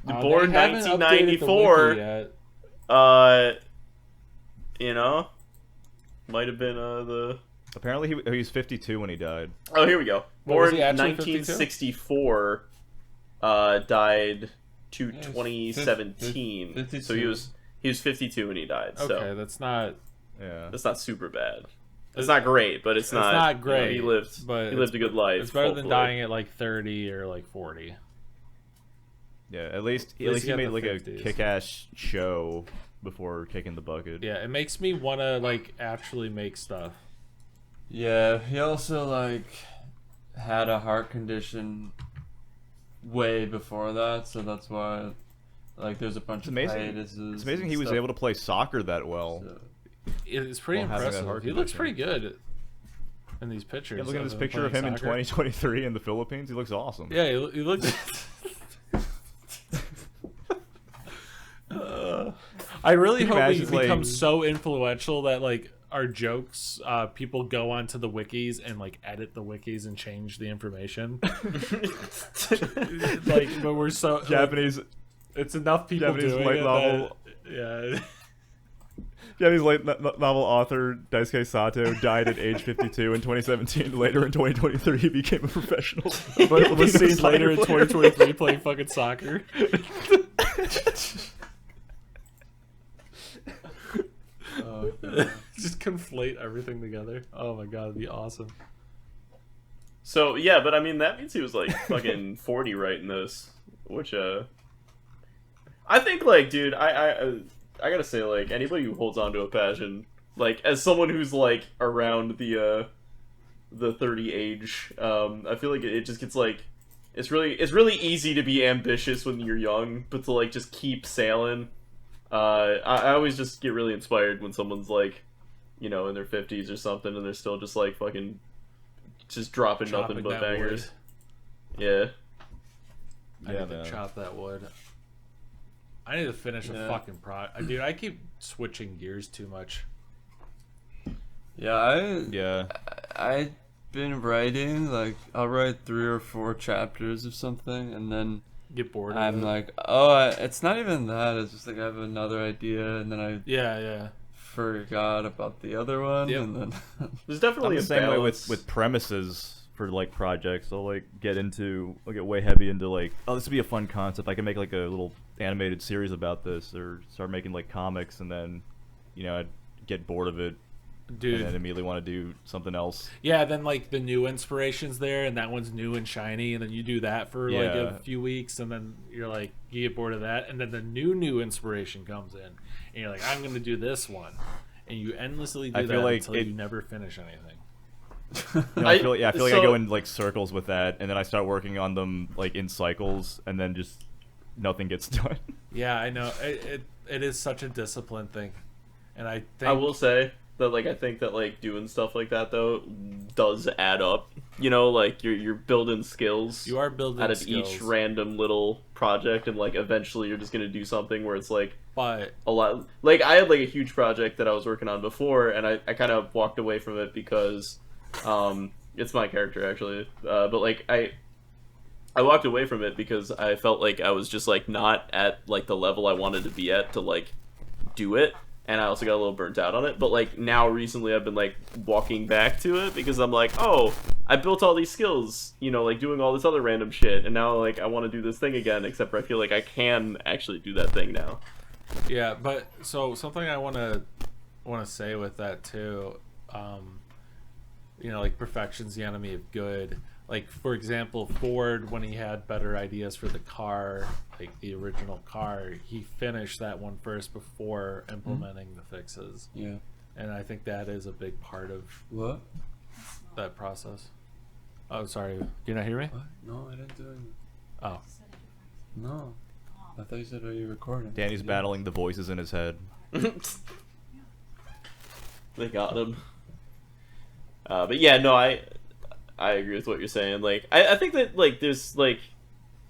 Born They haven't updated the 1994. wiki yet. You know, might have been the. Apparently he was 52 when he died. Oh, here we go. What, was Born he actually 1964. Died to Yeah, 2017. 52. So he was 52 when he died. Okay, So that's not. Yeah. that's not super bad. It's not great, but it's not. not you know, great, he lived. but he lived a good life. It's better than hopefully. dying at like 30 or like 40. Yeah. At least least he you got made the like 50s. a kick-ass show before kicking the bucket. Yeah, it makes me want to like actually make stuff. Yeah, he also like had a heart condition way before that, so that's why Like there's a bunch It's of amazing. hiatuses. It's amazing and he was stuff. able to play soccer that well. So, It's pretty While having that impressive. heart He looks condition. pretty good in these pictures. Yeah, look at this him picture of him playing in soccer. 2023 in the Philippines. He looks awesome. Yeah, he looks. I really Can you hope we imagine, like- become so influential that like our jokes, people go onto the wikis and like edit the wikis and change the information. Like, but we're so Japanese, Like, it's enough people Japanese doing light it. novel. Yeah. Japanese light novel author Daisuke Sato died at age 52 in 2017. Later in 2023, he became a professional. But was seen later in soccer player. 2023 playing fucking soccer. oh, God. Just conflate everything together. Oh my god, it'd be awesome. So yeah, but I mean that means he was like fucking 40 writing this, which I think like, dude, I gotta say like anybody who holds on to a passion, like as someone who's like around the 30 age, I feel like it just gets like it's really easy to be ambitious when you're young, but to like just keep sailing. I always just get really inspired when someone's like, you know, in their 50s or something, and they're still just like fucking, just dropping nothing but that bangers. wood. Yeah. I Yeah, need man. to chop that wood. I need to finish a Yeah. fucking dude, I keep switching gears too much. Yeah, Yeah. I've been writing, like, I'll write 3 or 4 chapters of something, and then Get bored. I'm of it. like, oh, it's not even that. It's just like I have another idea, and then I yeah. forgot about the other one, Yep. and then There's I'm definitely the a same way balance. with premises for like projects. I'll get way heavy into like, oh, this would be a fun concept. I can make like a little animated series about this, or start making like comics, and then, you know, I'd get bored of it Dude. and then immediately want to do something else. Yeah, then like the new inspiration's there, and that one's new and shiny, and then you do that for like Yeah. a few weeks, and then you're like, you get bored of that, and then the new inspiration comes in, and you're like, I'm gonna do this one, and you endlessly do I that feel like until you never finish anything. You know, I feel like I so- go in like circles with that, and then I start working on them like in cycles, and then just nothing gets done. Yeah, I know it is such a discipline thing, and I think I will say that like I think that like doing stuff like that though does add up. You know, like you're building skills. you are building out of skills, each random little project, and like eventually you're just gonna do something where it's like but a lot. Like I had like a huge project that I was working on before, and I kind of walked away from it because it's my character actually, but like I walked away from it because I felt like I was just like not at like the level I wanted to be at to like do it, and I also got a little burnt out on it. But like now recently I've been like walking back to it because I'm like, oh, I built all these skills, you know, like doing all this other random shit, and now like I want to do this thing again, except for I feel like I can actually do that thing now. yeah, but so something I want to say with that too, you know, like perfection's the enemy of good. Like, for example, Ford, when he had better ideas for the car, like the original car, he finished that one first before implementing the fixes. yeah. And I think that is a big part of What? that process. Oh, sorry. Do you not hear me? What? No, I didn't do anything. Oh. No. I thought you said, are you recording? Danny's Yeah. battling the voices in his head. They got him. But yeah, no, I agree with what you're saying. Like, I think that like there's like,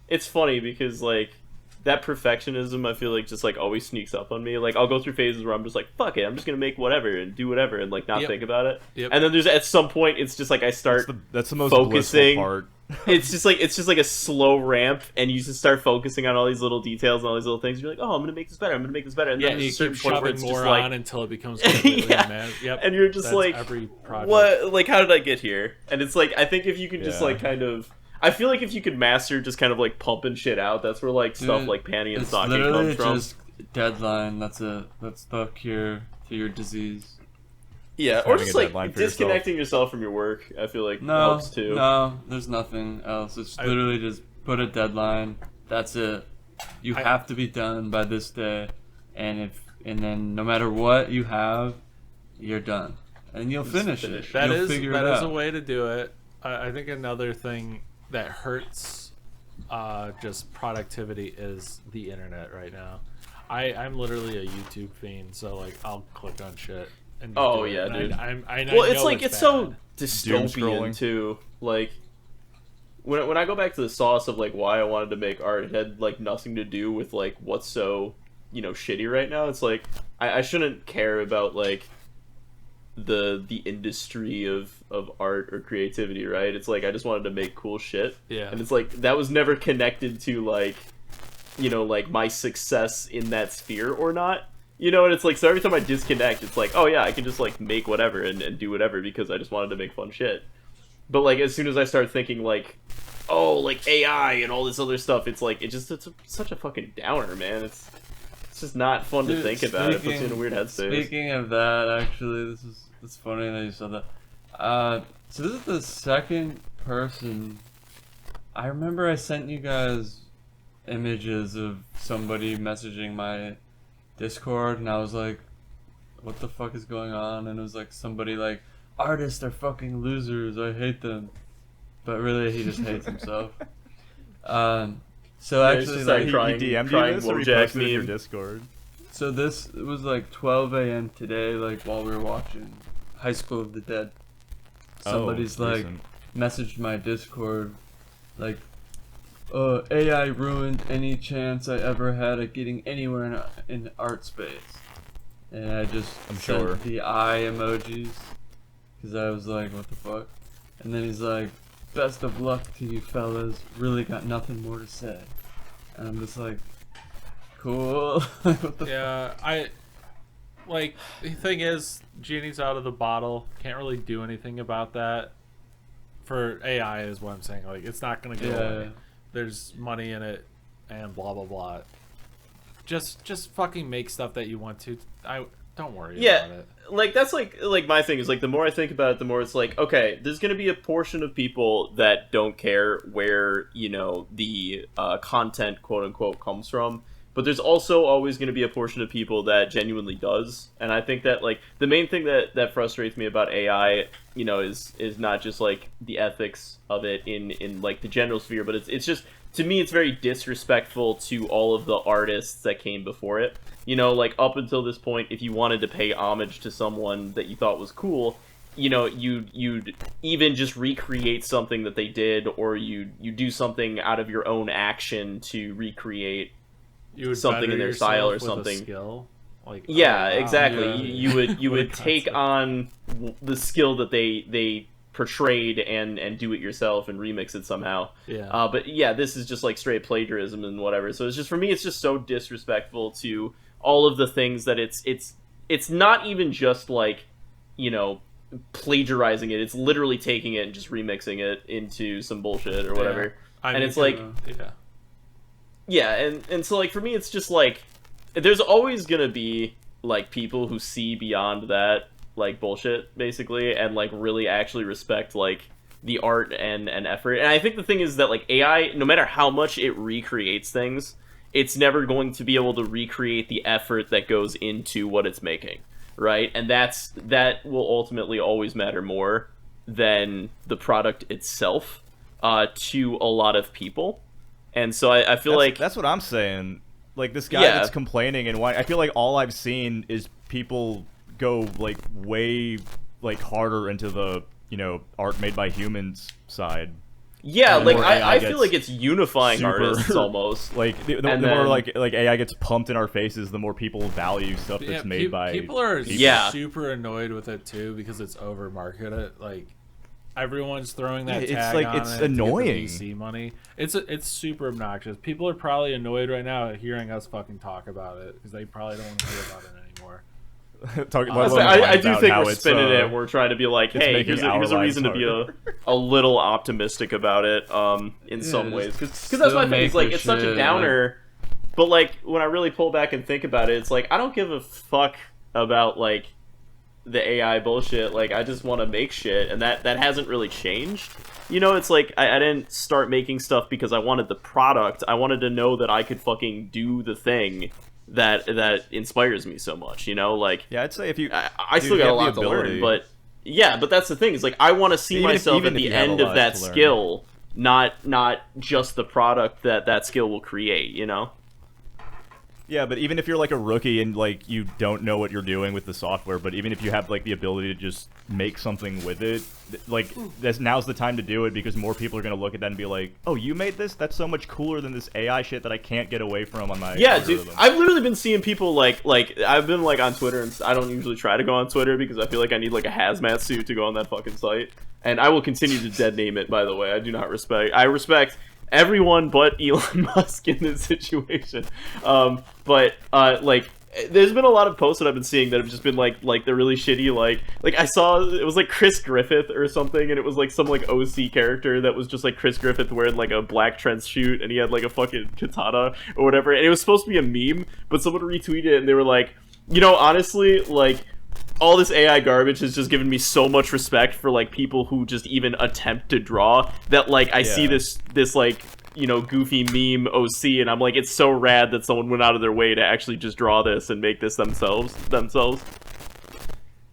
it's funny because like that perfectionism I feel like just like always sneaks up on me. Like I'll go through phases where I'm just like, fuck it, I'm just gonna make whatever and do whatever and like not Yep. think about it. Yep. And then there's at some point it's just like I start. That's the most focusing. blissful part. It's just like a slow ramp, and you just start focusing on all these little details and all these little things. You're like, oh, I'm gonna make this better. I'm gonna make this better. And Yeah, then you there's a keep certain point where shoving it's more just like, on until it becomes completely Yeah. mad. Yep. and you're just That's like, every project. what? Like, how did I get here? And it's like, I think if you can just Yeah. like kind of, I feel like if you could master just kind of like pumping shit out, that's where like stuff Dude, like panty and It's stocking literally comes from. just deadline. That's it. That's the cure to your disease. Yeah, Just or having just a like deadline for disconnecting yourself from your work. I feel like No, helps too. no, there's nothing else. It's literally just put a deadline. That's it. You have to be done by this day, and then no matter what you have, you're done, and you'll finish it. That You'll is figure that it is out. a way to do it. I think another thing that hurts just productivity is the internet right now. I'm literally a YouTube fiend, so like I'll click on shit. And just Oh do it. yeah, And dude. I Well, it's know like it's bad. so Doom dystopian scrolling. too. Like when I go back to the sauce of like why I wanted to make art, it had like nothing to do with like what's so shitty right now. It's like I shouldn't care about like the industry of art or creativity, right? It's like I just wanted to make cool shit. Yeah. And it's like that was never connected to like like my success in that sphere or not. And it's like so every time I disconnect, it's like, oh yeah, I can just like make whatever and do whatever because I just wanted to make fun shit. But like as soon as I start thinking like, oh, like AI and all this other stuff, it's like it's such a fucking downer, man. It's just not fun to Dude, think about. It puts you in a weird headspace. Speaking of that, actually, it's funny that you said that. So this is the second person. I remember I sent you guys images of somebody messaging my Discord, and I was like, "What the fuck is going on?" And it was like somebody like, "Artists are fucking losers. I hate them," but really he just hates himself. So Yeah, he's actually, just like, like crying- he DM'd crying you this, or he Wojak posted it in your meme. Discord? so this it was like 12 a.m. today, like while we were watching High School of the Dead. Somebody's like recent. messaged my Discord, like, AI ruined any chance I ever had at getting anywhere in art space. And I just I'm sent sure. the eye emojis, because I was like, what the fuck? And then he's like, best of luck to you fellas, really got nothing more to say. And I'm just like, cool. What the Yeah, like the thing is, genie's out of the bottle. Can't really do anything about that. For AI is what I'm saying. Like it's not gonna go away. There's money in it, and blah blah blah. Just fucking make stuff that you want to. I don't worry Yeah, about it. like that's like my thing is like the more I think about it, the more it's like, okay, there's gonna be a portion of people that don't care where the content quote unquote comes from, but there's also always gonna be a portion of people that genuinely does. And I think that like the main thing that frustrates me about AI, is not just like the ethics of it in like the general sphere, but it's just, to me, it's very disrespectful to all of the artists that came before it. Like up until this point, if you wanted to pay homage to someone that you thought was cool, you'd even just recreate something that they did, or you do something out of your own action to recreate You would something better in their style or yourself with a something. skill. Like Yeah, oh, wow. exactly. Yeah. You What a would take concept. on the skill that they portrayed and do it yourself and remix it somehow. Yeah. But yeah, this is just like straight plagiarism and whatever. So it's just, for me, it's just so disrespectful to all of the things that it's not even just like plagiarizing it. It's literally taking it and just remixing it into some bullshit or whatever. I And mean, it's like, yeah. yeah, and so like for me, it's just like there's always gonna be like people who see beyond that like bullshit basically, and like really actually respect like the art and effort. And I think the thing is that like AI, no matter how much it recreates things, it's never going to be able to recreate the effort that goes into what it's making, right? And that will ultimately always matter more than the product itself to a lot of people. And so I feel like That's what I'm saying. Like this guy Yeah. that's complaining, and why I feel like all I've seen is people go like way like harder into the art made by humans side. yeah, the like more AI I feel gets like it's unifying super- artists almost. Like the And more then- like AI gets pumped in our faces, the more people value stuff that's Yeah, made by people are Yeah. super annoyed with it too because it's over marketed. Like everyone's throwing that Yeah, it's tag like- on it's it to get the annoying. VC money. It's super obnoxious. People are probably annoyed right now at hearing us fucking talk about it because they probably don't want to hear about it anymore. Talk, I do think we're spinning it. We're trying to be like, it's hey, making here's our a lives reason to be harder. a little optimistic about it in some just ways. Because still that's my thing. make It's like your it's such a shit, downer. But like when I really pull back and think about it, it's like I don't give a fuck about like the AI bullshit. Like I just want to make shit, and that hasn't really changed. It's like I didn't start making stuff because I wanted the product. I wanted to know that I could fucking do the thing that inspires me so much. Like Yeah, I'd say if you I dude, still if got you a lot have the to learn, ability- but yeah, but that's the thing is like I want to see Even if- myself even at if the you have a end of lot that to learn. skill not just the product that skill will create, you know? Yeah, but even if you're like a rookie and like you don't know what you're doing with the software, but even if you have like the ability to just make something with it, like now's the time to do it, because more people are gonna look at that and be like, "Oh, you made this? That's so much cooler than this AI shit that I can't get away from on my Yeah, algorithm." dude, I've literally been seeing people like I've been like on Twitter, and I don't usually try to go on Twitter because I feel like I need like a hazmat suit to go on that fucking site, and I will continue to dead name it. By the way, I respect everyone but Elon Musk in this situation. But like, there's been a lot of posts that I've been seeing that have just been like they're really shitty. Like I saw it was like Chris Griffith or something, and it was like some like OC character that was just like Chris Griffith wearing like a black trench suit, and he had like a fucking katana or whatever, and it was supposed to be a meme, but someone retweeted it and they were like, you know, honestly, like, all this AI garbage has just given me so much respect for like people who just even attempt to draw, that like I see this like, you know, goofy meme OC, and I'm like, it's so rad that someone went out of their way to actually just draw this and make this themselves.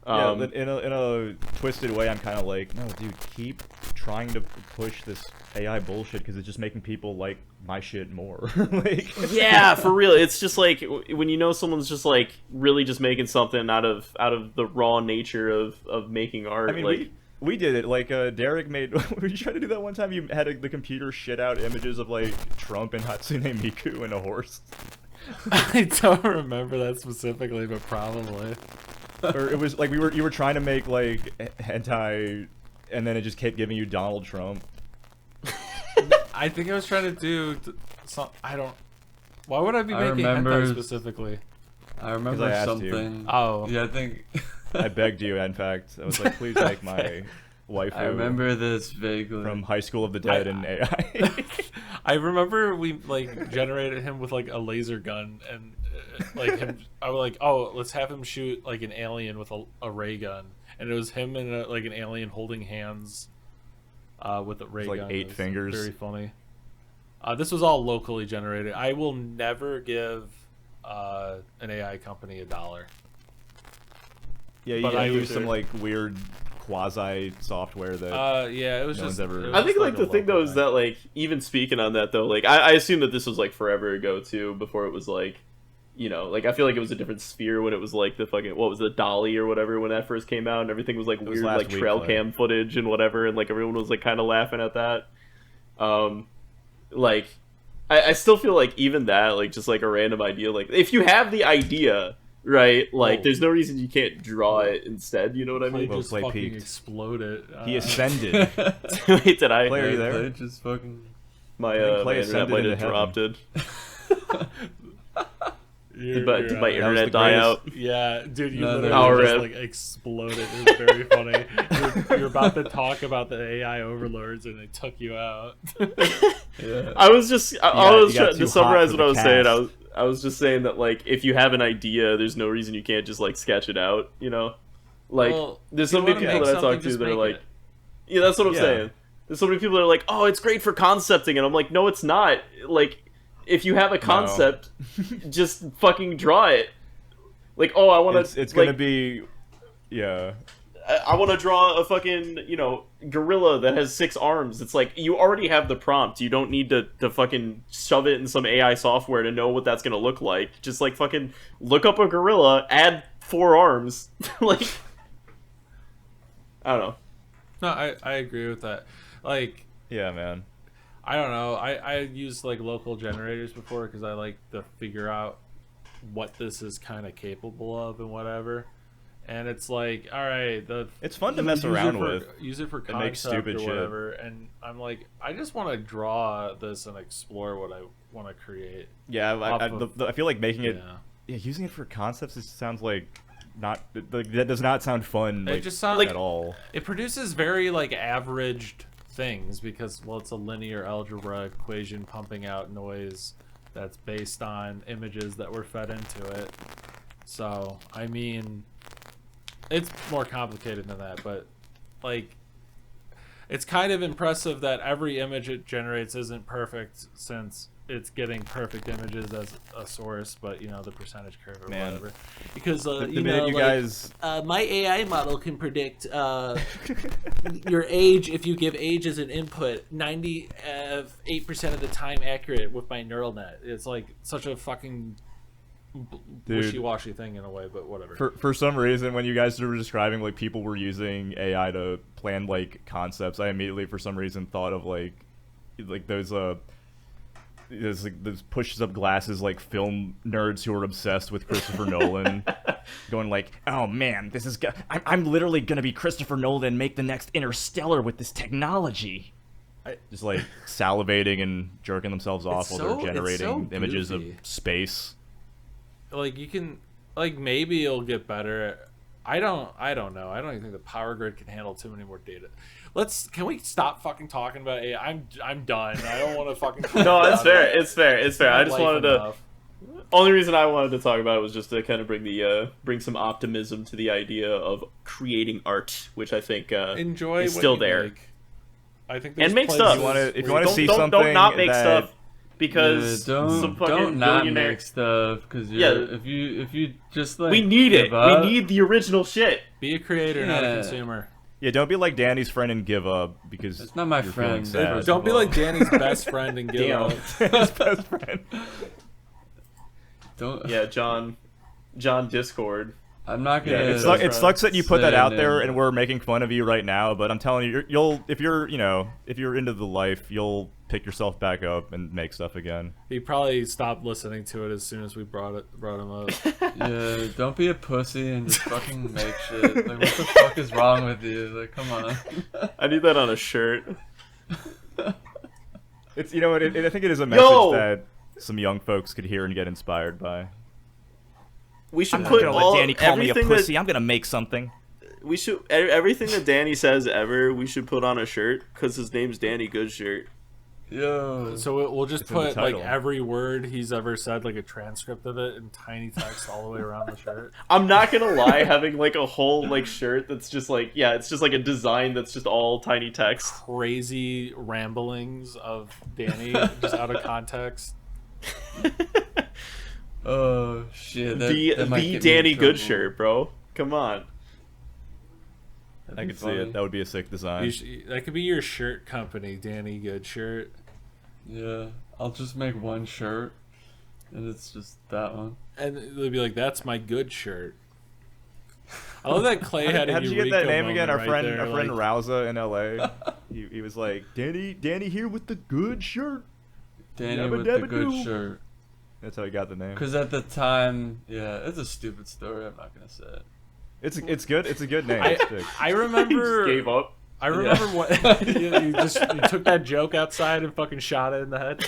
Yeah, but in a twisted way, I'm kind of like, no, dude, keep trying to push this AI bullshit because it's just making people like my shit more. Like, yeah, for real. It's just like when you know someone's just like really just making something out of the raw nature of making art. I mean, like, we did it. Like, Derek made. Were you trying to do that one time? You had the computer shit out images of like Trump and Hatsune Miku and a horse. I don't remember that specifically, but probably. Or it was like you were trying to make like hentai, and then it just kept giving you Donald Trump. I think I was trying to do some. I don't. Why would I be making remember- hentai specifically? I remember I asked you. something. Oh. Yeah, I think. I begged you. In fact, I was like, please make my waifu. I remember this vaguely. from High School of the Dead and AI. I remember we like generated him with like a laser gun, and like him. I was like, oh, let's have him shoot like an alien with a ray gun, and it was him and like an alien holding hands, with a ray like gun. 8 It was fingers. Very funny. This was all locally generated. I will never give an AI company $1. Yeah, But you I use was some there. like weird quasi software that. Yeah, it was No one's just. ever- it was I think just, like the a thing though local is thing. that like, even speaking on that though, like I assume that this was like forever ago too, before it was like, you know, like I feel like it was a different sphere when it was like the fucking, what was it, Dolly or whatever, when that first came out, and everything was like was weird last like week, trail Clay. cam footage and whatever, and like everyone was like kind of laughing at that. Like I still feel like even that, like just like a random idea, like if you have the idea, right, like Oh. there's no reason you can't draw it instead, you know what I Clay mean? Well, just Clay fucking peaked. exploded. He ascended. Wait, did I? Clay, are you there? Clay just fucking. My I think my Clay internet ascended might into have heaven. dropped. Did my That was internet the die greatest- out? Yeah, dude, you No, literally no. just Our like exploded. It was very funny. You're about to talk about the AI overlords, and they took you out. Yeah. I was just you got trying too to hot summarize for what I the was saying. cast. I was just saying that like if you have an idea, there's no reason you can't just like sketch it out. You know, like Well, there's if so you many wanna people make that I talk something, to just that are make like, it. yeah, that's what I'm Yeah. saying. There's so many people that are like, oh, it's great for concepting, and I'm like, no, it's not. Like, if you have a concept, just fucking draw it. Like, oh, I want to. It's gonna be, yeah. I want to draw a fucking, you know, gorilla that has 6 arms. It's like, you already have the prompt. You don't need to fucking shove it in some AI software to know what that's going to look like. Just, like, fucking look up a gorilla, add 4 arms. Like, I don't know. No, I agree with that. Like, Yeah, man. I don't know. I used like local generators before because I like to figure out what this is kind of capable of and whatever. And it's like, all right, It's fun to mess use it around for- with. Use it for and concept make stupid or shit. whatever. And I'm like, I just want to draw this and explore what I want to create. Yeah, Off of- I feel like making it, Yeah. yeah, using it for concepts. It sounds like that does not sound fun. It Like, just sounds like- at all. It produces very like averaged things because, well, it's a linear algebra equation pumping out noise that's based on images that were fed into it. So I mean, it's more complicated than that, but like, it's kind of impressive that every image it generates isn't perfect, since it's getting perfect images as a source, but you know the percentage curve or Man. whatever. Because The you minute know, you like, guys, My AI model can predict your age if you give age as an input. 98% of the time accurate with my neural net. it's like such a fucking Dude. wishy-washy thing in a way, but whatever. for some reason, when you guys were describing like people were using AI to plan like concepts, I immediately for some reason thought of like those there's like those pushes up glasses like film nerds who are obsessed with Christopher Nolan, going like, "Oh man, this is I'm literally gonna be Christopher Nolan, make the next Interstellar with this technology." Just like salivating and jerking themselves off while they're generating images of goofy. space. Like you can, like maybe it'll get better. I don't know. I don't even think the power grid can handle too many more data. Can we stop fucking talking about AI? I'm done. I don't want to fucking talk No, about it's fair. it. It's fair. It's fair. I just Life wanted to. enough. Only reason I wanted to talk about it was just to kind of bring some optimism to the idea of creating art, which I think Enjoy is what still you there. make. I think And make places stuff. If you wanna Don't- see don't something not make that- stuff because some don't fucking not billionaire. make stuff because Yeah. if you just like We need it. give up- We need the original shit. Be a creator, not a Yeah. consumer. Yeah, don't be like Danny's friend and give up because It's not my you're feeling friend. sad. Don't be like Danny's best friend and give Damn. up. His best friend. Don't. Yeah, John Discord. I'm not Yeah, gonna. it sucks that you put that say out there name. and we're making fun of you right now. But I'm telling you, if you're into the life, you'll pick yourself back up and make stuff again. He probably stopped listening to it as soon as we brought him up. Yeah, don't be a pussy and just fucking make shit. Like, what the fuck is wrong with you? Like, come on. I need that on a shirt. It's I think it is a message Yo! that some young folks could hear and get inspired by. We should I'm put not gonna all let Danny call me a everything pussy. I'm gonna make something. we should everything that Danny says ever. We should put on a shirt because his name's Danny Goodshirt. Yo. So we'll just It's in the put like title. every word he's ever said, like a transcript of it in tiny text all the way around the shirt. I'm not gonna lie, having like a whole like shirt that's just like it's just like a design that's just all tiny text. Crazy ramblings of Danny just out of context. Oh shit. That, The that might the get me in Danny trouble. Goodshirt, bro. Come on. That'd I be could see funny. it. That would be a sick design. That could be your shirt company, Danny Good Shirt. Yeah, I'll just make one shirt, and it's just that one. And they'll be like, "That's my good shirt." I love that Clay had a How did you get Eureka that name again? moment right there, Our friend like, Rouza in L.A. he was like, Danny here with the good shirt. Danny Yabba with the dabba good doo. shirt. That's how he got the name. Because at the time, yeah, it's a stupid story. I'm not gonna say it. It's good. It's a good name. I, It's sick. I He just remember. gave up. I remember what you took that joke outside and fucking shot it in the head.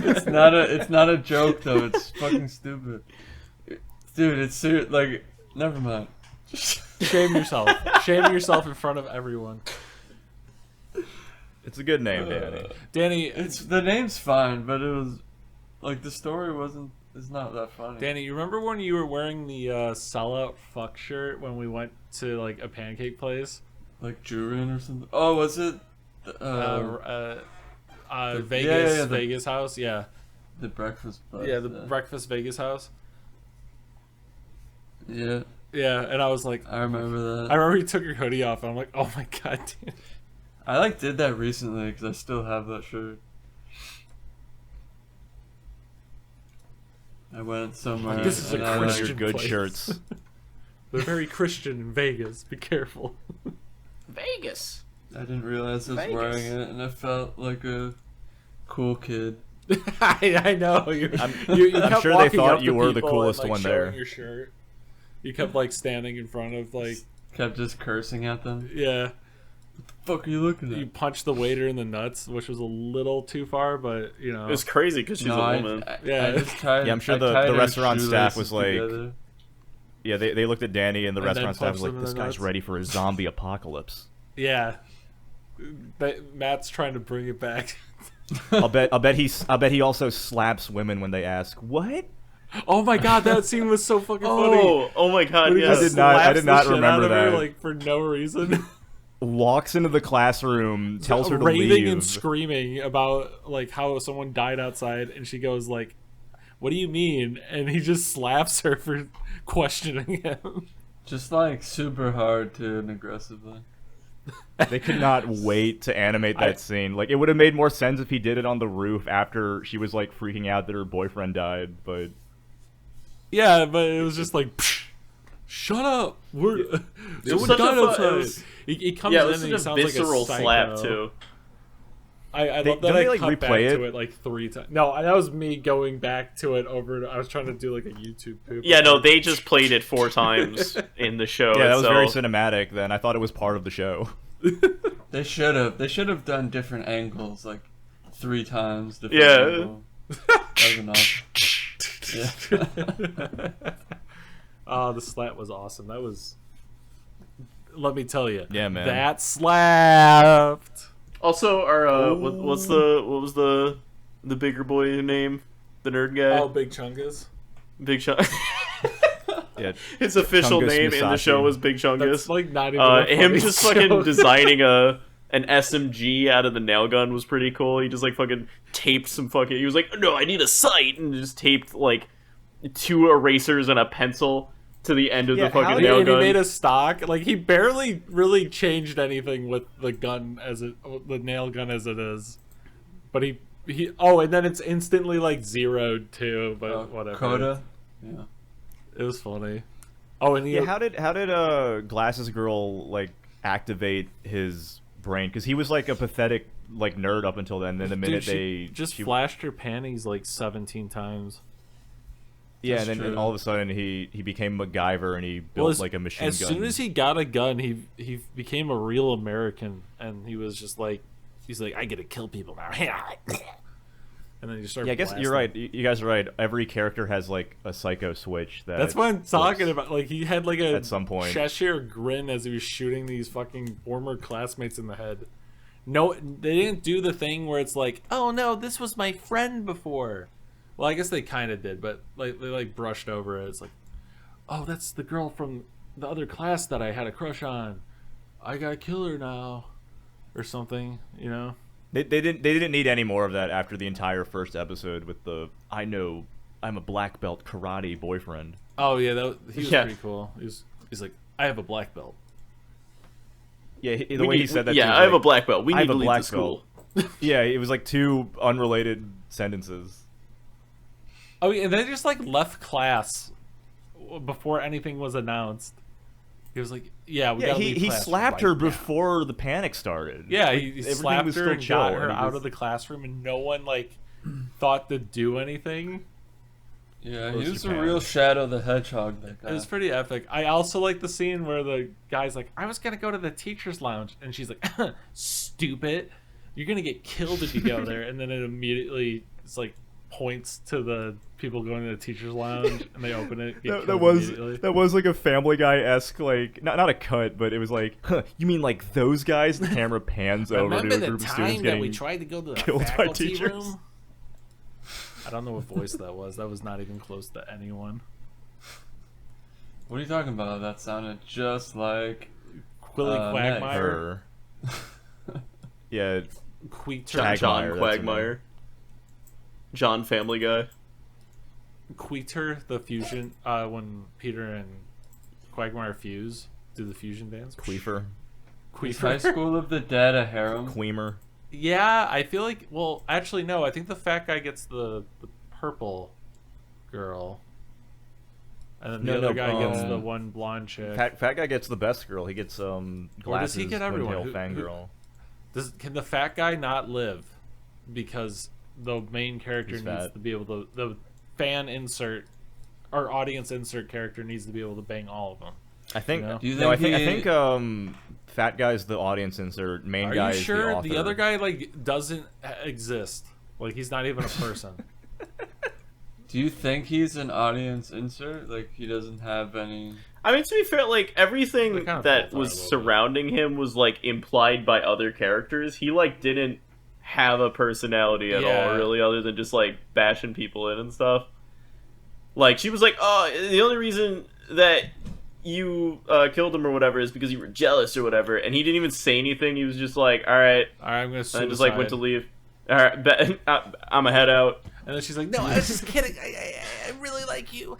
It's not a joke though. It's fucking stupid, dude. It's serious. Like, never mind. Shame yourself. Shame yourself in front of everyone. It's a good name, Danny. Danny, It's the name's fine, but it was like the story wasn't. It's not that funny. Danny, you remember when you were wearing the sellout fuck shirt when we went to like a pancake place? Like Jurin or something. Oh, was it? Vegas, yeah, Vegas house, yeah, The breakfast. Bus, yeah, the breakfast Vegas house, Yeah, yeah. And I was like, I remember that. I remember you took your hoodie off, and I'm like, oh my god, Danny. I like did that recently because I still have that shirt. I went somewhere. This is a and I, One of like, your Christian good place. shirts. They're very Christian in Vegas. Be careful. Vegas. I didn't realize I was Vegas. wearing it, and I felt like a cool kid. I know you. I'm kept sure they walking thought up you to were the people coolest and, like, one showing there. Your shirt. You kept like standing in front of like Kept just cursing at them. yeah. Fuck are you looking You at? punched the waiter in the nuts, which was a little too far, but you know. It's crazy because she's No, a woman. Yeah. I just tied, Yeah, I'm sure I the tied her restaurant staff was shoelaces like- together. Yeah, they looked at Danny and the And then restaurant staff was punched like, him in "This the guy's nuts." ready for a zombie apocalypse." Yeah. Matt's trying to bring it back. I'll bet he also slaps women when they ask, "What?" Oh my god, that scene was so fucking funny. Oh my god, When he yes. just I did not slaps the shit remember out of her, that. like for no reason. walks into the classroom, tells her to raving leave. and screaming about like how someone died outside, and she goes like, "What do you mean?" And he just slaps her for questioning him. Just like super hard too and aggressively. They could not wait to animate that scene. Like, it would have made more sense if he did it on the roof after she was like freaking out that her boyfriend died, but Yeah, but it was just like, "Psh, shut up! We're It was someone such a died fu- it outside." was- He comes Yeah, it in was and such he a sounds visceral like a slap psycho. too. I They- love that don't I they, like, cut back replay to it? it like 3 times. No, that was me going back to it over. I was trying to do like a YouTube poop. Yeah, no, they just played it 4 times in the show. yeah, that was very itself. cinematic. Then I thought it was part of the show. They should have done different angles, like 3 times. Different Yeah. angle. That was enough. Yeah. Oh, the slap was awesome. That was. Let me tell you. Yeah, man. That slapped. Also, our what was the bigger boy name? The nerd guy. Oh, Big Chungus. Big Chunk. Yeah, His official Chungus name in the Musashi. show was Big Chungus. That's like not even. a Him funny just joke. fucking designing an SMG out of the nail gun was pretty cool. He just like fucking taped some fucking. He was like, "No, I need a sight," and just taped like 2 erasers and a pencil to the end of Yeah, the fucking how nail And he gun. made a stock. Like he barely really changed anything with the gun the nail gun as it is. But he and then it's instantly like zeroed too. But whatever. Coda. Yeah. It was funny. Oh, and he Yeah, how did Glasses Girl like activate his brain? Because he was like a pathetic like nerd up until then. Then the minute she just she, flashed her panties like 17 times. yeah, That's and then true. all of a sudden he became MacGyver and he built like a machine as gun. soon as he got a gun, he became a real American, and he was just like, he's like, I get to kill people now. And then you start. yeah, I guess blasting. you're right. You guys are right. Every character has like a psycho switch. That's what I'm talking flips about. Like he had like a at some point. Cheshire grin as he was shooting these fucking former classmates in the head. No, they didn't do the thing where it's like, oh no, this was my friend before. Well, I guess they kind of did, but like they like brushed over it. It's like, oh, that's the girl from the other class that I had a crush on. I gotta kill her now, or something. You know. They didn't need any more of that after the entire first episode with the I know I'm a black belt karate boyfriend. Oh yeah, he was Yeah. pretty cool. He's like, I have a black belt. Yeah, the way he said that. Yeah, too, I have a like, black belt. We I need have to a leave black the school. yeah, it was like 2 unrelated sentences. Oh, yeah, they just like left class before anything was announced. He was like, "Yeah, we Yeah, gotta he leave class slapped right her now." before the panic started. Yeah, Like, he everything slapped was her still and chill, got her and he out was- of the classroom, and no one like thought to do anything. Yeah, Close he was a Japan. real Shadow the Hedgehog. That guy. It was pretty epic. I also like the scene where the guy's like, "I was gonna go to the teachers' lounge," and she's like, "Stupid, you're gonna get killed if you go there." And then it immediately it's like points to the people going to the teachers' lounge, and they open it. Get That killed was immediately. like a Family Guy-esque, like not a cut, but it was like, huh, you mean like those guys? The camera pans over Remember to a the group of students time that getting we tried to go to the killed by faculty teachers? room? I don't know what voice that was. That was not even close to anyone. What are you talking about? That sounded just like Quilly Meg. Quagmire. her. Yeah, Queeter. John Quagmire, that's her Quagmire. John Family Guy. Queeter, the fusion, when Peter and Quagmire fuse, do the fusion dance. Queefer, is High School of the Dead a harem? Queemer. Yeah, I feel like. Well, actually, no. I think the fat guy gets the purple girl, and then the No, other no, guy gets the um, one blonde chick. Fat guy gets the best girl. He gets Or does glasses. he get everyone? Twin tail fangirl. Can the fat guy not live because the main character He's needs fat. to be able to the fan insert or audience insert character needs to be able to bang all of them. I think. You know? Do you No, I think think. he- I think. Fat guy's the audience insert. Main Are guy you is sure the author. the other guy like doesn't exist? Like he's not even a person. Do you think he's an audience insert? Like he doesn't have any. I mean, to be fair, like everything They kind of that both are was a little bit. surrounding him was like implied by other characters. He like didn't have a personality at Yeah. all, really, other than just like bashing people in and stuff. Like she was like, "Oh, the only reason that you killed him or whatever is because you were jealous or whatever, and he didn't even say anything. He was just like, all right, I'm gonna suicide. and just like went to leave. All right, I'm a head out. And then she's like, "No, I was just kidding. I really like you."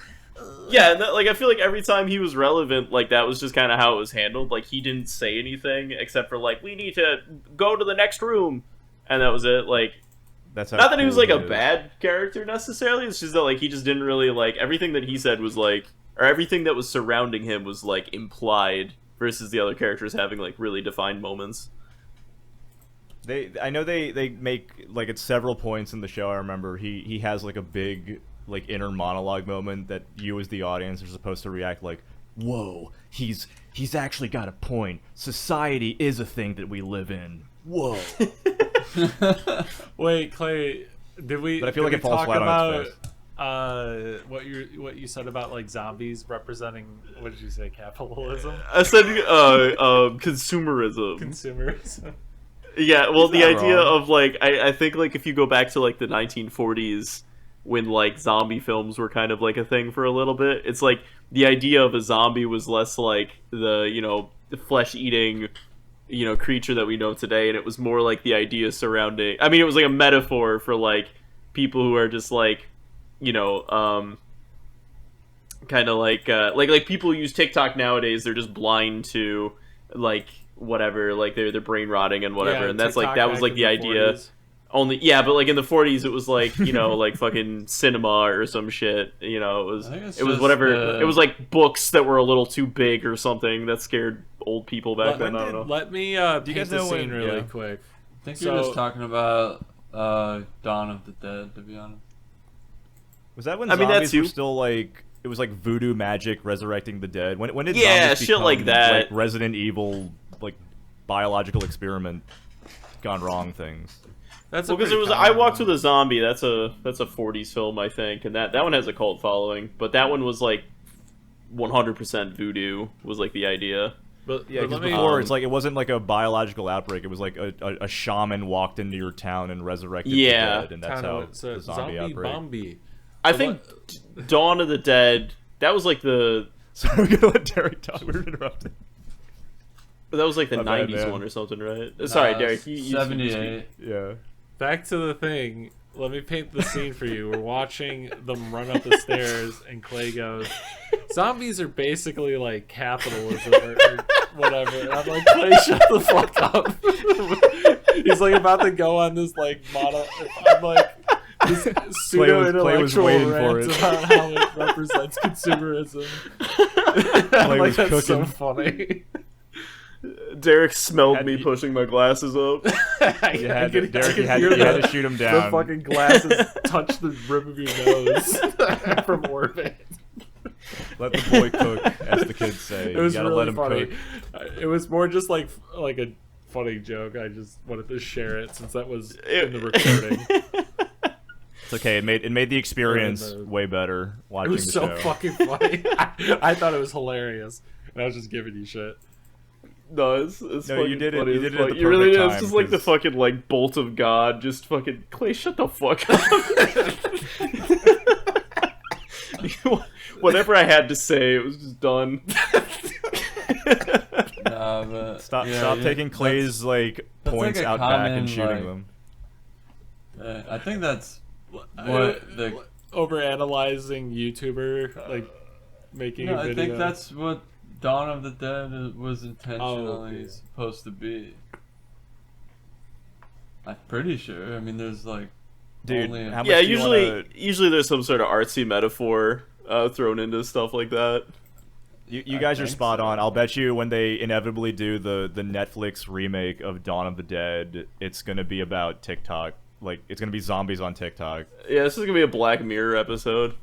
Yeah, and like I feel like every time he was relevant, like that was just kind of how it was handled. Like he didn't say anything except for like, we need to go to the next room, and that was it. Like, That's how not that he was cool like a is. bad character necessarily. It's just that like he just didn't really like everything that he said was like, or everything that was surrounding him was like implied versus the other characters having like really defined moments. I know they make like at several points in the show. I remember he has like a big like inner monologue moment that you as the audience are supposed to react like, whoa, he's actually got a point. Society is a thing that we live in. Whoa. Wait, Clay, did we? But I feel did like it we falls talk flat on about its face. what you said about like zombies representing, what did you say, capitalism, I said consumerism. consumerism? Yeah, well, the not idea wrong. of like I think like if you go back to like the 1940s when like zombie films were kind of like a thing for a little bit, it's like the idea of a zombie was less like the flesh eating creature that we know today, and it was more like the idea surrounding. I mean, it was like a metaphor for like people who are just like kind of like people who use TikTok nowadays. They're just blind to like whatever, like they're brain rotting and whatever, Yeah, and that's like TikTok that was back like in the idea. 40s. Only but like in the 40s it was like like fucking cinema or some shit. It was I think it's was just whatever. the- It was like books that were a little too big or something that scared old people back then. I don't know. Let me you paint guys the know scene when- really yeah. quick. I think So- you're just talking about Dawn of the Dead, to be honest. Was that when I mean, that zombies were too. still like it was like voodoo magic resurrecting the dead? When did Yeah, zombies shit become, like that. like Resident Evil like biological experiment gone wrong things? That's Well, because it pretty was I common Walked one. with a Zombie. That's a 40s film, I think, and that one has a cult following. But that one was like 100% voodoo was like the idea. But, Yeah, but because let me- before it's like it wasn't like a biological outbreak. It was like a shaman walked into your town and resurrected Yeah. the dead, and that's Kinda how it's a the zombie outbreak. Bombi. I So think Dawn of the Dead. That was like the So we're gonna let Derek talk. We're interrupting. that was like the My bad, 90s man. one or something, right? Sorry, Derek. You 78. Yeah. Back to the thing. Let me paint the scene for you. We're watching them run up the stairs, and Clay goes, "Zombies are basically like capitalism or whatever." And I'm like, "Clay, shut the fuck up." He's like about to go on this like model. I'm like, this pseudo Clay was intellectual waiting for rant it. about how it represents consumerism. Clay I'm like, was that's so cooking. funny. Derek smelled Had- me pushing my glasses up. You had to, Derek, you had, hear you had the- to shoot him The down. fucking glasses touch the rim of your nose from orbit. Let the boy cook, as the kids say. It was you gotta really let him funny. cook. It was more just like a funny joke. I just wanted to share it since that was in the recording. It's okay. It made the experience Yeah, way better It watching was the so show. fucking funny. I thought it was hilarious, and I was just giving you shit. No, it's No, fucking you did it- funny you as did it fuck. at the You really perfect did. It's time, just like the 'cause- fucking like bolt of God. Just fucking Clay, shut the fuck up. Whatever I had to say, it was just done. Nah, but Stop yeah, taking Clay's like that's points like a out back common, and shooting like- them. I think that's what the. Overanalyzing YouTuber like making No, a I video. think that's what Dawn of the Dead was intentionally okay. supposed to be. I'm pretty sure. I mean, there's like Dude, only how much Yeah, do you usually there's some sort of artsy metaphor thrown into stuff like that. You I guys are think spot so. on. I'll bet you when they inevitably do the Netflix remake of Dawn of the Dead, it's gonna be about TikTok. Like it's gonna be zombies on TikTok. Yeah, this is gonna be a Black Mirror episode.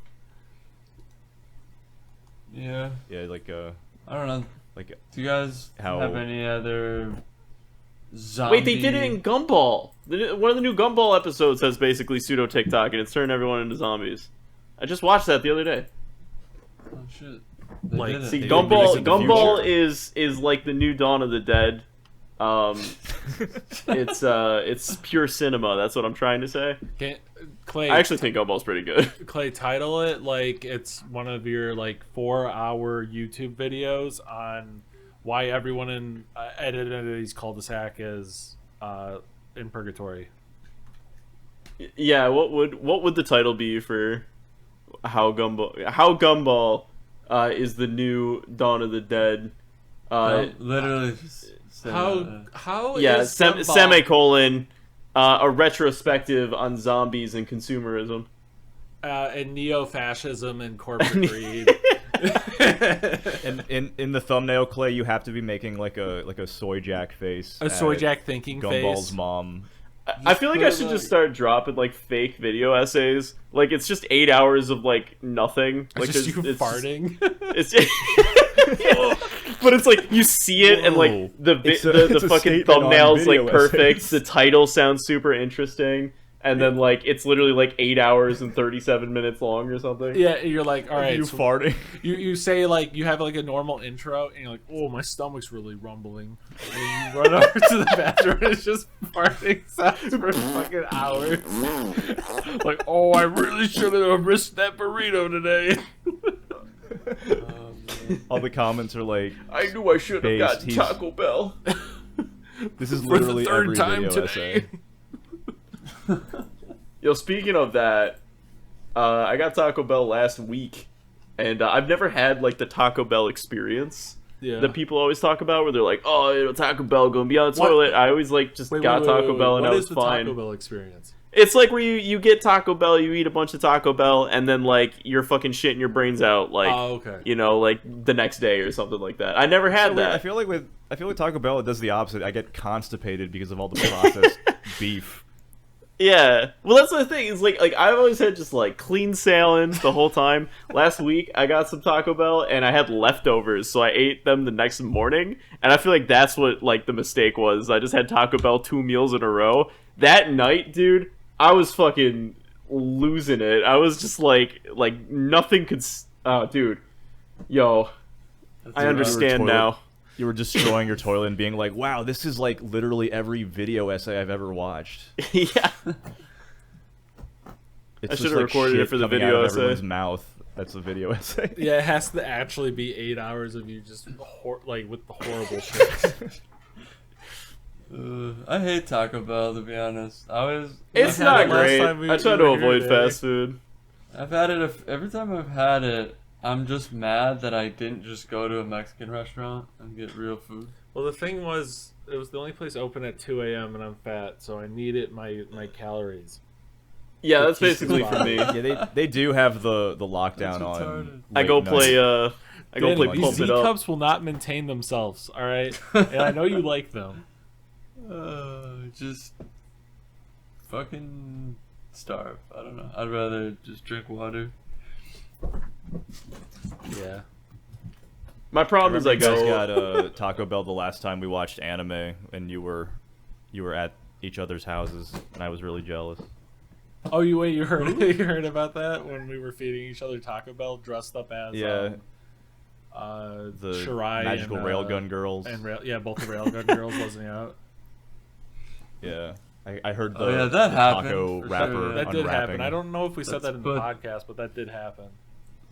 yeah. Yeah, like I don't know. like Do you guys How- have any other zombie? Wait, they did it in Gumball. One of the new Gumball episodes has basically pseudo TikTok, and it's turned everyone into zombies. I just watched that the other day. Oh shit! They Like, did it. See, They Gumball released it in the Gumball future. is like the new Dawn of the Dead. It's pure cinema. That's what I'm trying to say. Clay, I actually think Gumball's pretty good. Clay, title it like it's one of your like 4-hour YouTube videos on why everyone in Ed Ed Eddie's cul-de-sac is in purgatory. Yeah, what would the title be for how Gumball is the new Dawn of the Dead? Literally. Just How Yeah, is Gumball- semicolon a retrospective on zombies and consumerism. and neo-fascism and corporate greed. And in the thumbnail, Clay, you have to be making like a soy jack face. A soy at jack thinking Gumball's face. mom. I feel like I should just start dropping like fake video essays. Like it's just 8 hours of like nothing. Like Just you it's farting. It's but it's like you see it and like Whoa. the It's the a fucking statement on thumbnail's like video perfect. essays. The title sounds super interesting, and then like it's literally like 8 hours and 37 minutes long or something. Yeah, you're like, all right. You so farting. you say like you have like a normal intro, and you're like, oh, my stomach's really rumbling, and you run over to the bathroom, and it's just farting sounds for fucking hours. Like, oh, I really should have risked that burrito today. All the comments are like, I knew I should have Based, gotten he's- Taco Bell. this is For the literally third every time video today. essay. Yo, speaking of that, I got Taco Bell last week, and I've never had like the Taco Bell experience Yeah. that people always talk about, where they're like, "Oh, you know, Taco Bell gonna be on the What? toilet." I always like just got Taco Bell and What I is was the fine. Taco Bell experience? It's like where you get Taco Bell, you eat a bunch of Taco Bell, and then like you're fucking shitting your brains out, like Oh, okay. you know, like the next day or something like that. I never had that. I feel like with Taco Bell, it does the opposite. I get constipated because of all the processed beef. Yeah, well, that's the thing. Is like I've always had just like clean sailing the whole time. Last week I got some Taco Bell and I had leftovers, so I ate them the next morning. And I feel like that's what like the mistake was. I just had Taco Bell 2 meals in a row that night, dude. I was fucking losing it. I was just like nothing could. Oh, dude, yo, I understand toilet. now. You were destroying your toilet and being like, "Wow, this is like literally every video essay I've ever watched." Yeah. It's I just, should've like, recorded it shit for the coming video out of essay. everyone's mouth. That's a video essay. Yeah, it has to actually be 8 hours of you just like with the horrible shit. I hate Taco Bell, to be honest. It's I had not it last great. time we I try were to here avoid today. fast food. I've had it every time I've had it. I'm just mad that I didn't just go to a Mexican restaurant and get real food. Well, the thing was, it was the only place open at 2 a.m. and I'm fat, so I needed my calories. Yeah, that's keep basically the for me. Yeah, they do have the lockdown That's on. retarded. I go late play night. I go Danny, play these Pump Z It Up. cups will not maintain themselves, all right? And I know you like them. Just fucking starve. I don't know. I'd rather just drink water. Yeah. My problem is I You guys go. got Taco Bell the last time we watched anime, and you were at each other's houses, and I was really jealous. Oh, you heard you heard about that when we were feeding each other Taco Bell dressed up as Yeah, the Shirai magical and, railgun girls. and both the railgun girls wasn't out. Yeah, I heard the, Oh, yeah, that the happened, taco for rapper sure. That did unwrapping. happen. I don't know if we said Let's that in the put- podcast, but that did happen.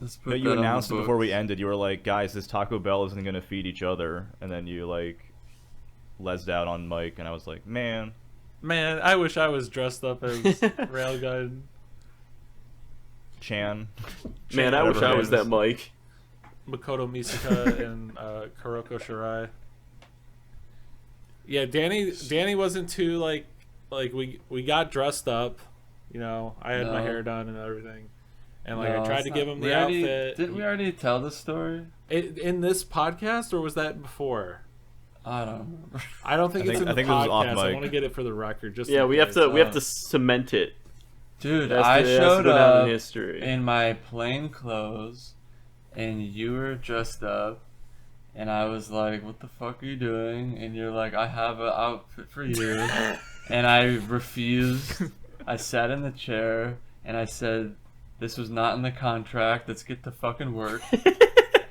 Let's put No, you that on the announced it before we books. ended. You were like, "Guys, this Taco Bell isn't gonna feed each other," and then you like lesed out on Mike, and I was like, "Man, Man, I wish I was dressed up as railgun. Chan." Man, I wish whatever I her was name that is. Mike. Makoto Misaka and Kuroko Shirai. Yeah, Danny wasn't too like we got dressed up, you know. I had my No. hair done and everything, and like No, I tried it's to not- give him we the already- outfit. Didn't we already tell the story? In this podcast, or was that before? I don't remember. I don't think I it's think- in I the think it was off podcast. I mic. want to get it for the record. Just Yeah, in we have case. to cement it. Dude, That's I it has to showed go down up in history. in my plain clothes, and you were dressed up, and I was like, "What the fuck are you doing?" And you're like, "I have an outfit for you," and I refused. I sat in the chair, and I said, "This was not in the contract. Let's get to fucking work."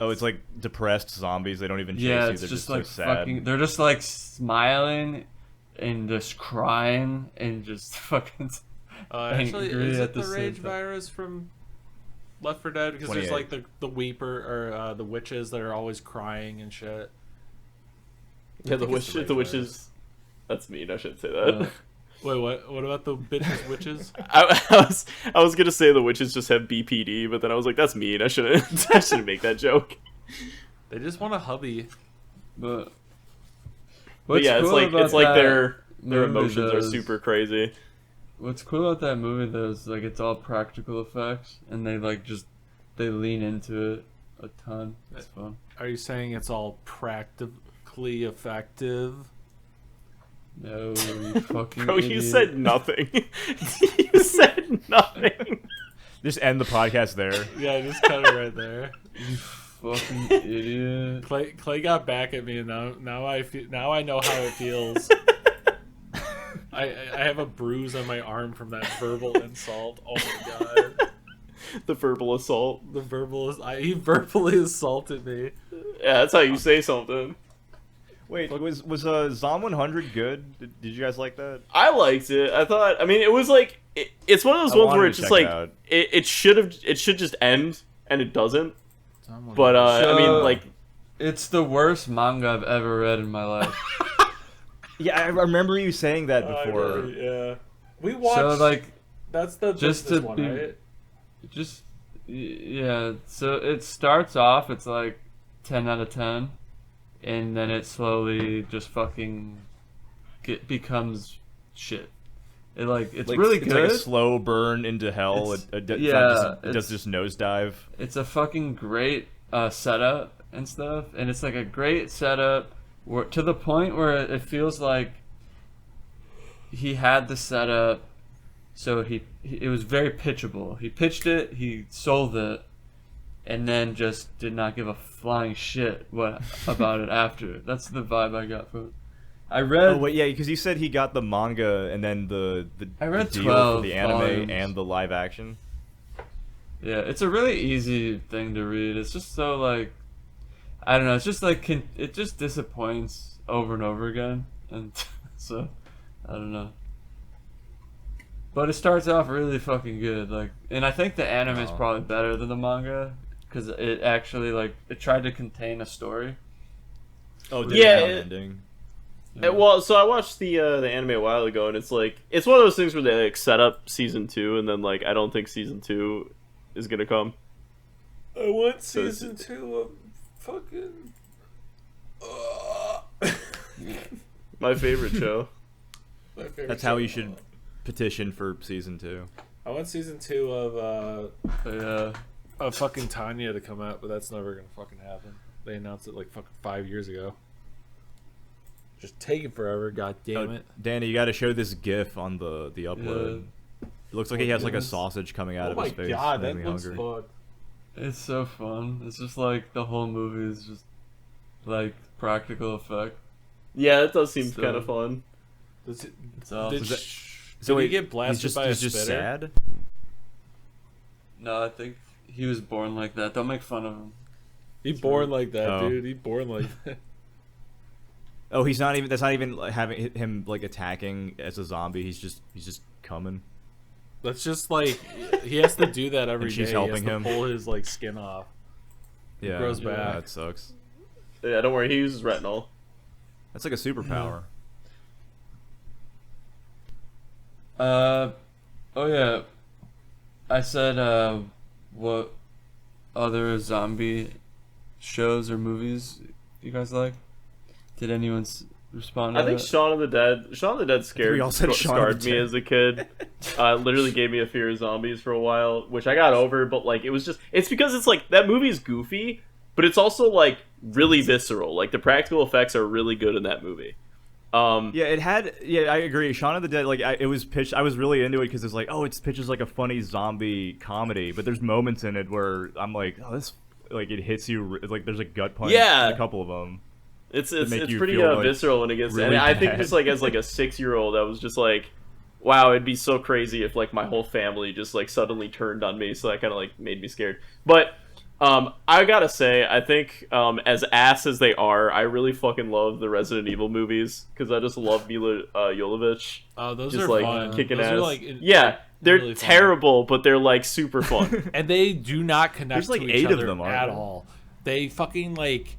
Oh, it's like depressed zombies. They don't even chase Yeah, you. it's They're just so like sad. fucking. They're just like smiling and just crying and just fucking Actually, angry is at it the the same rage time. virus from Left 4 Dead? Because there's like 28. the weeper or the witches that are always crying and shit. Yeah, the think it's the witches. The rage witches. That's mean. I shouldn't say that. Wait, what? What about the bitches witches? I was gonna say the witches just have BPD, but then I was like, that's mean. I shouldn't. I shouldn't make that joke. They just want a hubby. But Yeah, cool it's about like that their movie emotions are is- super crazy. What's cool about that movie though is like it's all practical effects and they like just they lean into it a ton. It's fun. Are you saying it's all practically effective? No, you fucking Bro, you idiot. said nothing. You said nothing. Just end the podcast there. Yeah, just cut it right there. You fucking idiot. Clay got back at me, and now I know how it feels. I have a bruise on my arm from that verbal insult. Oh my god, The verbal assault. he verbally assaulted me. Yeah, that's how you say something. Wait, was Zom 100 good? Did you guys like that? I liked it. I thought. I mean, it was like it's one of those I ones wanted where to it's just check it like out. it should just end, and it doesn't. But I mean, So- like, It's the worst manga I've ever read in my life. Yeah, I remember you saying that before. yeah, we watched. So like that's the just business to one, be- right? yeah, so it starts off it's like 10 out of 10 and then it slowly just fucking becomes shit. It's Like, really it's good. like a slow burn into hell. It's- It yeah, does just nosedive. It's a fucking great setup and stuff, and it's like a great setup to the point where it feels like he had the setup, so it was very pitchable. He pitched it, he sold it, and then just did not give a flying shit about it after. That's the vibe I got from it. I read. Oh wait, yeah, because you said he got the manga and then the I read deal 12 for the anime volumes. and the live action. Yeah, it's a really easy thing to read. It's just so like, I don't know. It's just like it just disappoints over and over again, and so I don't know. But it starts off really fucking good, like, and I think the anime is probably better than the manga because it actually like it tried to contain a story. Oh, Yeah, did it have an it- ending? well, so I watched the anime a while ago, and it's like it's one of those things where they like set up season 2, and then like I don't think season 2 is gonna come. I want So season 2 of fucking. My favorite show. My favorite That's how show. you should petition for season 2. I want season 2 Yeah, of fucking Tanya to come out, but that's never gonna fucking happen. They announced it like fucking 5 years ago. Just taking forever, god damn it. Danny, you got to show this GIF on the upload. It looks like he has like a goodness. sausage coming out Oh of my his face. god, making that me looks hungry. fucked. it's so fun. It's just like the whole movie is just like practical effect. Yeah, that does seem So- kind of fun. Does it, It's all. did Was that- did he wait, get blasted by a he's just spitter? sad. No, I think he was born like that. Don't make fun of him. He born like that, Oh. dude. He born like that. Oh, he's not even. That's not even like, having him like attacking as a zombie. He's just coming. That's just like he has to do that every And day. she's He helping has to him. pull his like skin off. Yeah, grows back. That sucks. Yeah, don't worry, he uses retinol. That's like a superpower. Oh yeah, I said what other zombie shows or movies you guys like? Did anyone respond to I think that? Shaun of the Dead scared we all said Shaun of scarred the me Dead. as a kid. Literally gave me a fear of zombies for a while, which I got over, but like it's because it's like that movie's goofy, but it's also like really visceral. Like the practical effects are really good in that movie. Yeah, it had. Yeah, I agree. Shaun of the Dead. Like, it was pitched. I was really into it because it's like, oh, it's pitched as like a funny zombie comedy, but there's moments in it where I'm like, oh, this like it hits you. Like, there's a gut punch. Yeah. in a couple of them. It's make you pretty feel, like, visceral when it gets. really and I think bad. just like as like a 6-year-old, I was just like, wow, it'd be so crazy if like my whole family just like suddenly turned on me. So that kind of like made me scared. But I gotta say, I think as ass as they are, I really fucking love the Resident Evil movies because I just love Mila Jovovich. Oh, those Just are like fun. kicking Those ass. are like Yeah, they're really fun. terrible, but they're like super fun. And they do not connect There's, like, to each 8 of other them, aren't at there? all. They fucking like,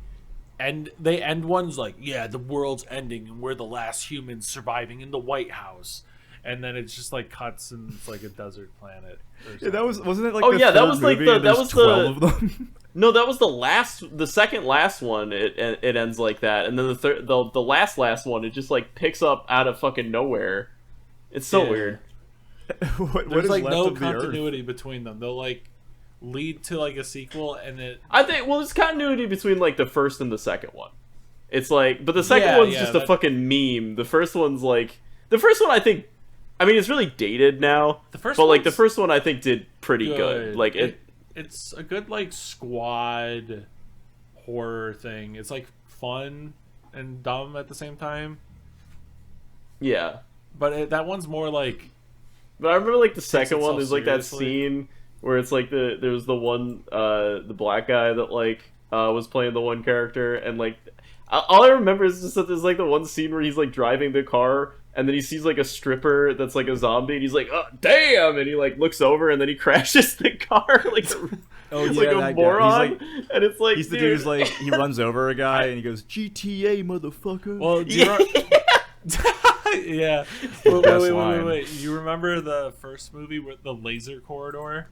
and they end ones like, yeah, the world's ending and we're the last humans surviving in the White House, and then it's just like cuts and it's like a desert planet. Or Yeah, that wasn't it like Oh, the yeah, that third was, like, movie the- and that there's was 12 of them. No, that was the second last one. It ends like that, and then the last one, it just like picks up out of fucking nowhere. It's so Yeah. weird. what There's is like left no of the Earth? continuity between them. They'll like lead to like a sequel, and it I think there's continuity between like the first and the second one. It's like, but the second Yeah, one's yeah, just a that- fucking meme. The first one's like, the first one I think, I mean, it's really dated now. The first but like the one's first one I think did pretty good. Like it's a good like squad horror thing. It's like fun and dumb at the same time. yeah. But that one's more like But I remember like the second itself one. There's like that seriously. scene where it's like there was the one the black guy that like was playing the one character, and like all I remember is just that there's like the one scene where he's like driving the car, and then he sees like a stripper that's like a zombie, and he's like, "Oh damn!" and he like looks over, and then he crashes the car like Oh, like yeah, a that guy. moron, He's like, and it's like he's the dude, dude who's like, he runs over a guy and he goes, GTA, motherfucker. well, do you yeah. Wait, Best wait, line. wait. You remember the first movie with the laser corridor?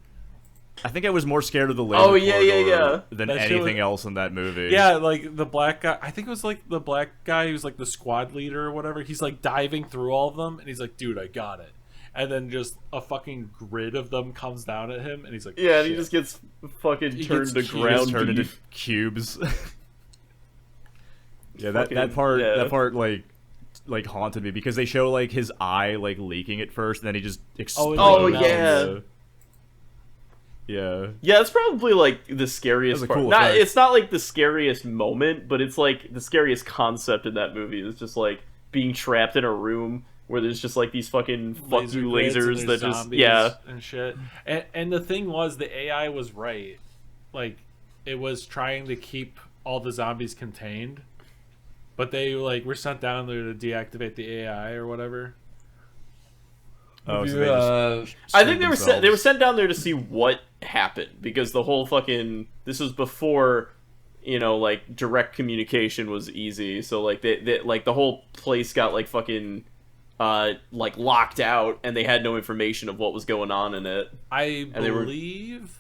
I think I was more scared of the laser Oh, yeah, yeah, corridor yeah. than That shit anything was- else in that movie. Yeah, like the black guy. I think it was like the black guy who's like the squad leader or whatever. He's like diving through all of them, and he's like, "Dude, I got it." And then just a fucking grid of them comes down at him, and he's like, yeah, and he "Shit." just gets fucking He turned gets to cubed. ground turned into beef. cubes. Yeah, that Fucking- part yeah. that part like haunted me because they show like his eye like leaking at first, and then he just explodes. Oh, in yeah. the- Yeah. Yeah, it's probably like the scariest That was a part. cool Not, effect. it's not like the scariest moment, but it's like the scariest concept in that movie is just like being trapped in a room where there's just like these fucking fuck Laser you grids and lasers there's that just zombies and shit. And the thing was, the AI was right. Like, it was trying to keep all the zombies contained, but they like were sent down there to deactivate the AI or whatever. Oh, Have so you, they just I think they were themselves. they were sent down there to see what happened because the whole fucking this was before like direct communication was easy, so like they like the whole place got like fucking like locked out, and they had no information of what was going on in it. I And they were- believe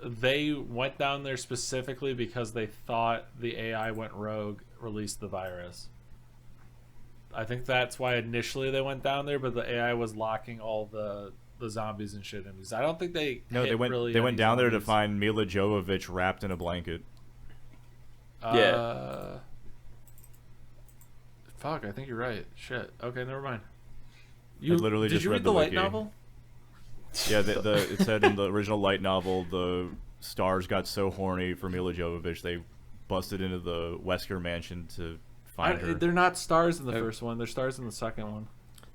they went down there specifically because they thought the AI went rogue, released the virus. I think that's why initially they went down there, but the AI was locking all the zombies and shit in. Because I don't think they No, hit they went really they went any down there to zombies. find Mila Jovovich wrapped in a blanket. Fuck, I think you're right. Shit. Okay, never mind. I literally did just you read read the the light wiki. novel? Yeah, it said in the original light novel the stars got so horny for Mila Jovovich they busted into the Wesker mansion to find her. They're not stars in the Oh. first one. They're stars in the second one.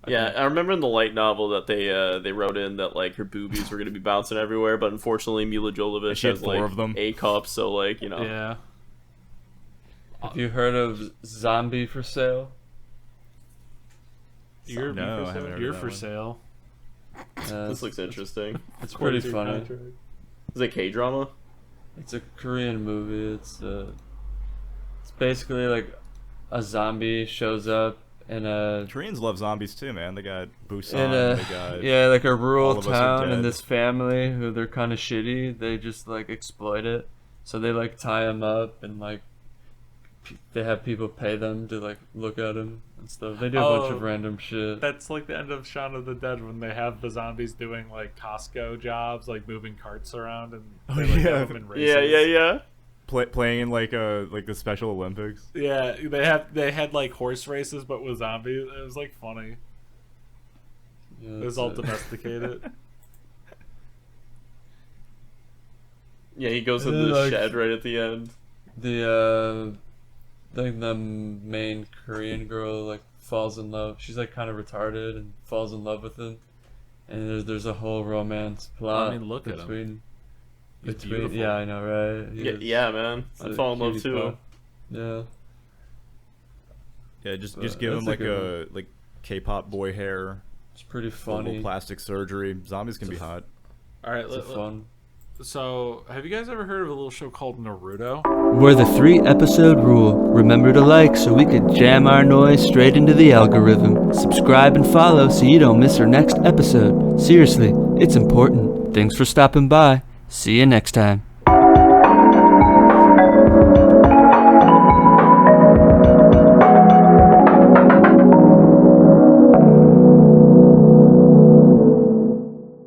I Yeah, think. I remember in the light novel that they wrote in that like her boobies were gonna be bouncing everywhere, but unfortunately Mila Jovovich She had has 4 like of them. A cup, so like Yeah. Have you heard of Zombie for Sale? You're No, I haven't heard of You're that for one. sale. this looks interesting. It's pretty funny. Is it K drama? It's a Korean movie. It's basically like a zombie shows up in a Koreans love zombies too, man. They got Busan. in They a got yeah, like a All rural of Us Are town, Dead. and this family who they're kind of shitty. They just like exploit it, so they like tie him up and like they have people pay them to like look at him and stuff. They do a bunch Oh, of random shit. That's like the end of Shaun of the Dead when they have the zombies doing like Costco jobs, like moving carts around and Oh, they, like, yeah. have them in races. Yeah. playing in like the Special Olympics. Yeah, they had like horse races but with zombies. It was like funny. Yeah, It was that's all it. domesticated. Yeah, he goes And into then, the like- shed right at the end. The like the main Korean girl like falls in love. She's like kind of retarded and falls in love with him, and there's a whole romance plot look at 'em. between. He's between. beautiful. Yeah, I know, right? He is Yeah, man. I a fall in love cutie too. pie. Yeah. Yeah, just But give him that's a like good a like K-pop boy hair, It's pretty a funny. little plastic surgery. Zombies can be hot. All right, It's fun. so have you guys ever heard of a little show called Naruto? We're the 3-episode rule. Remember to like so we could jam our noise straight into the algorithm. Subscribe and follow so you don't miss our next episode. Seriously, it's important. Thanks for stopping by. See you next time.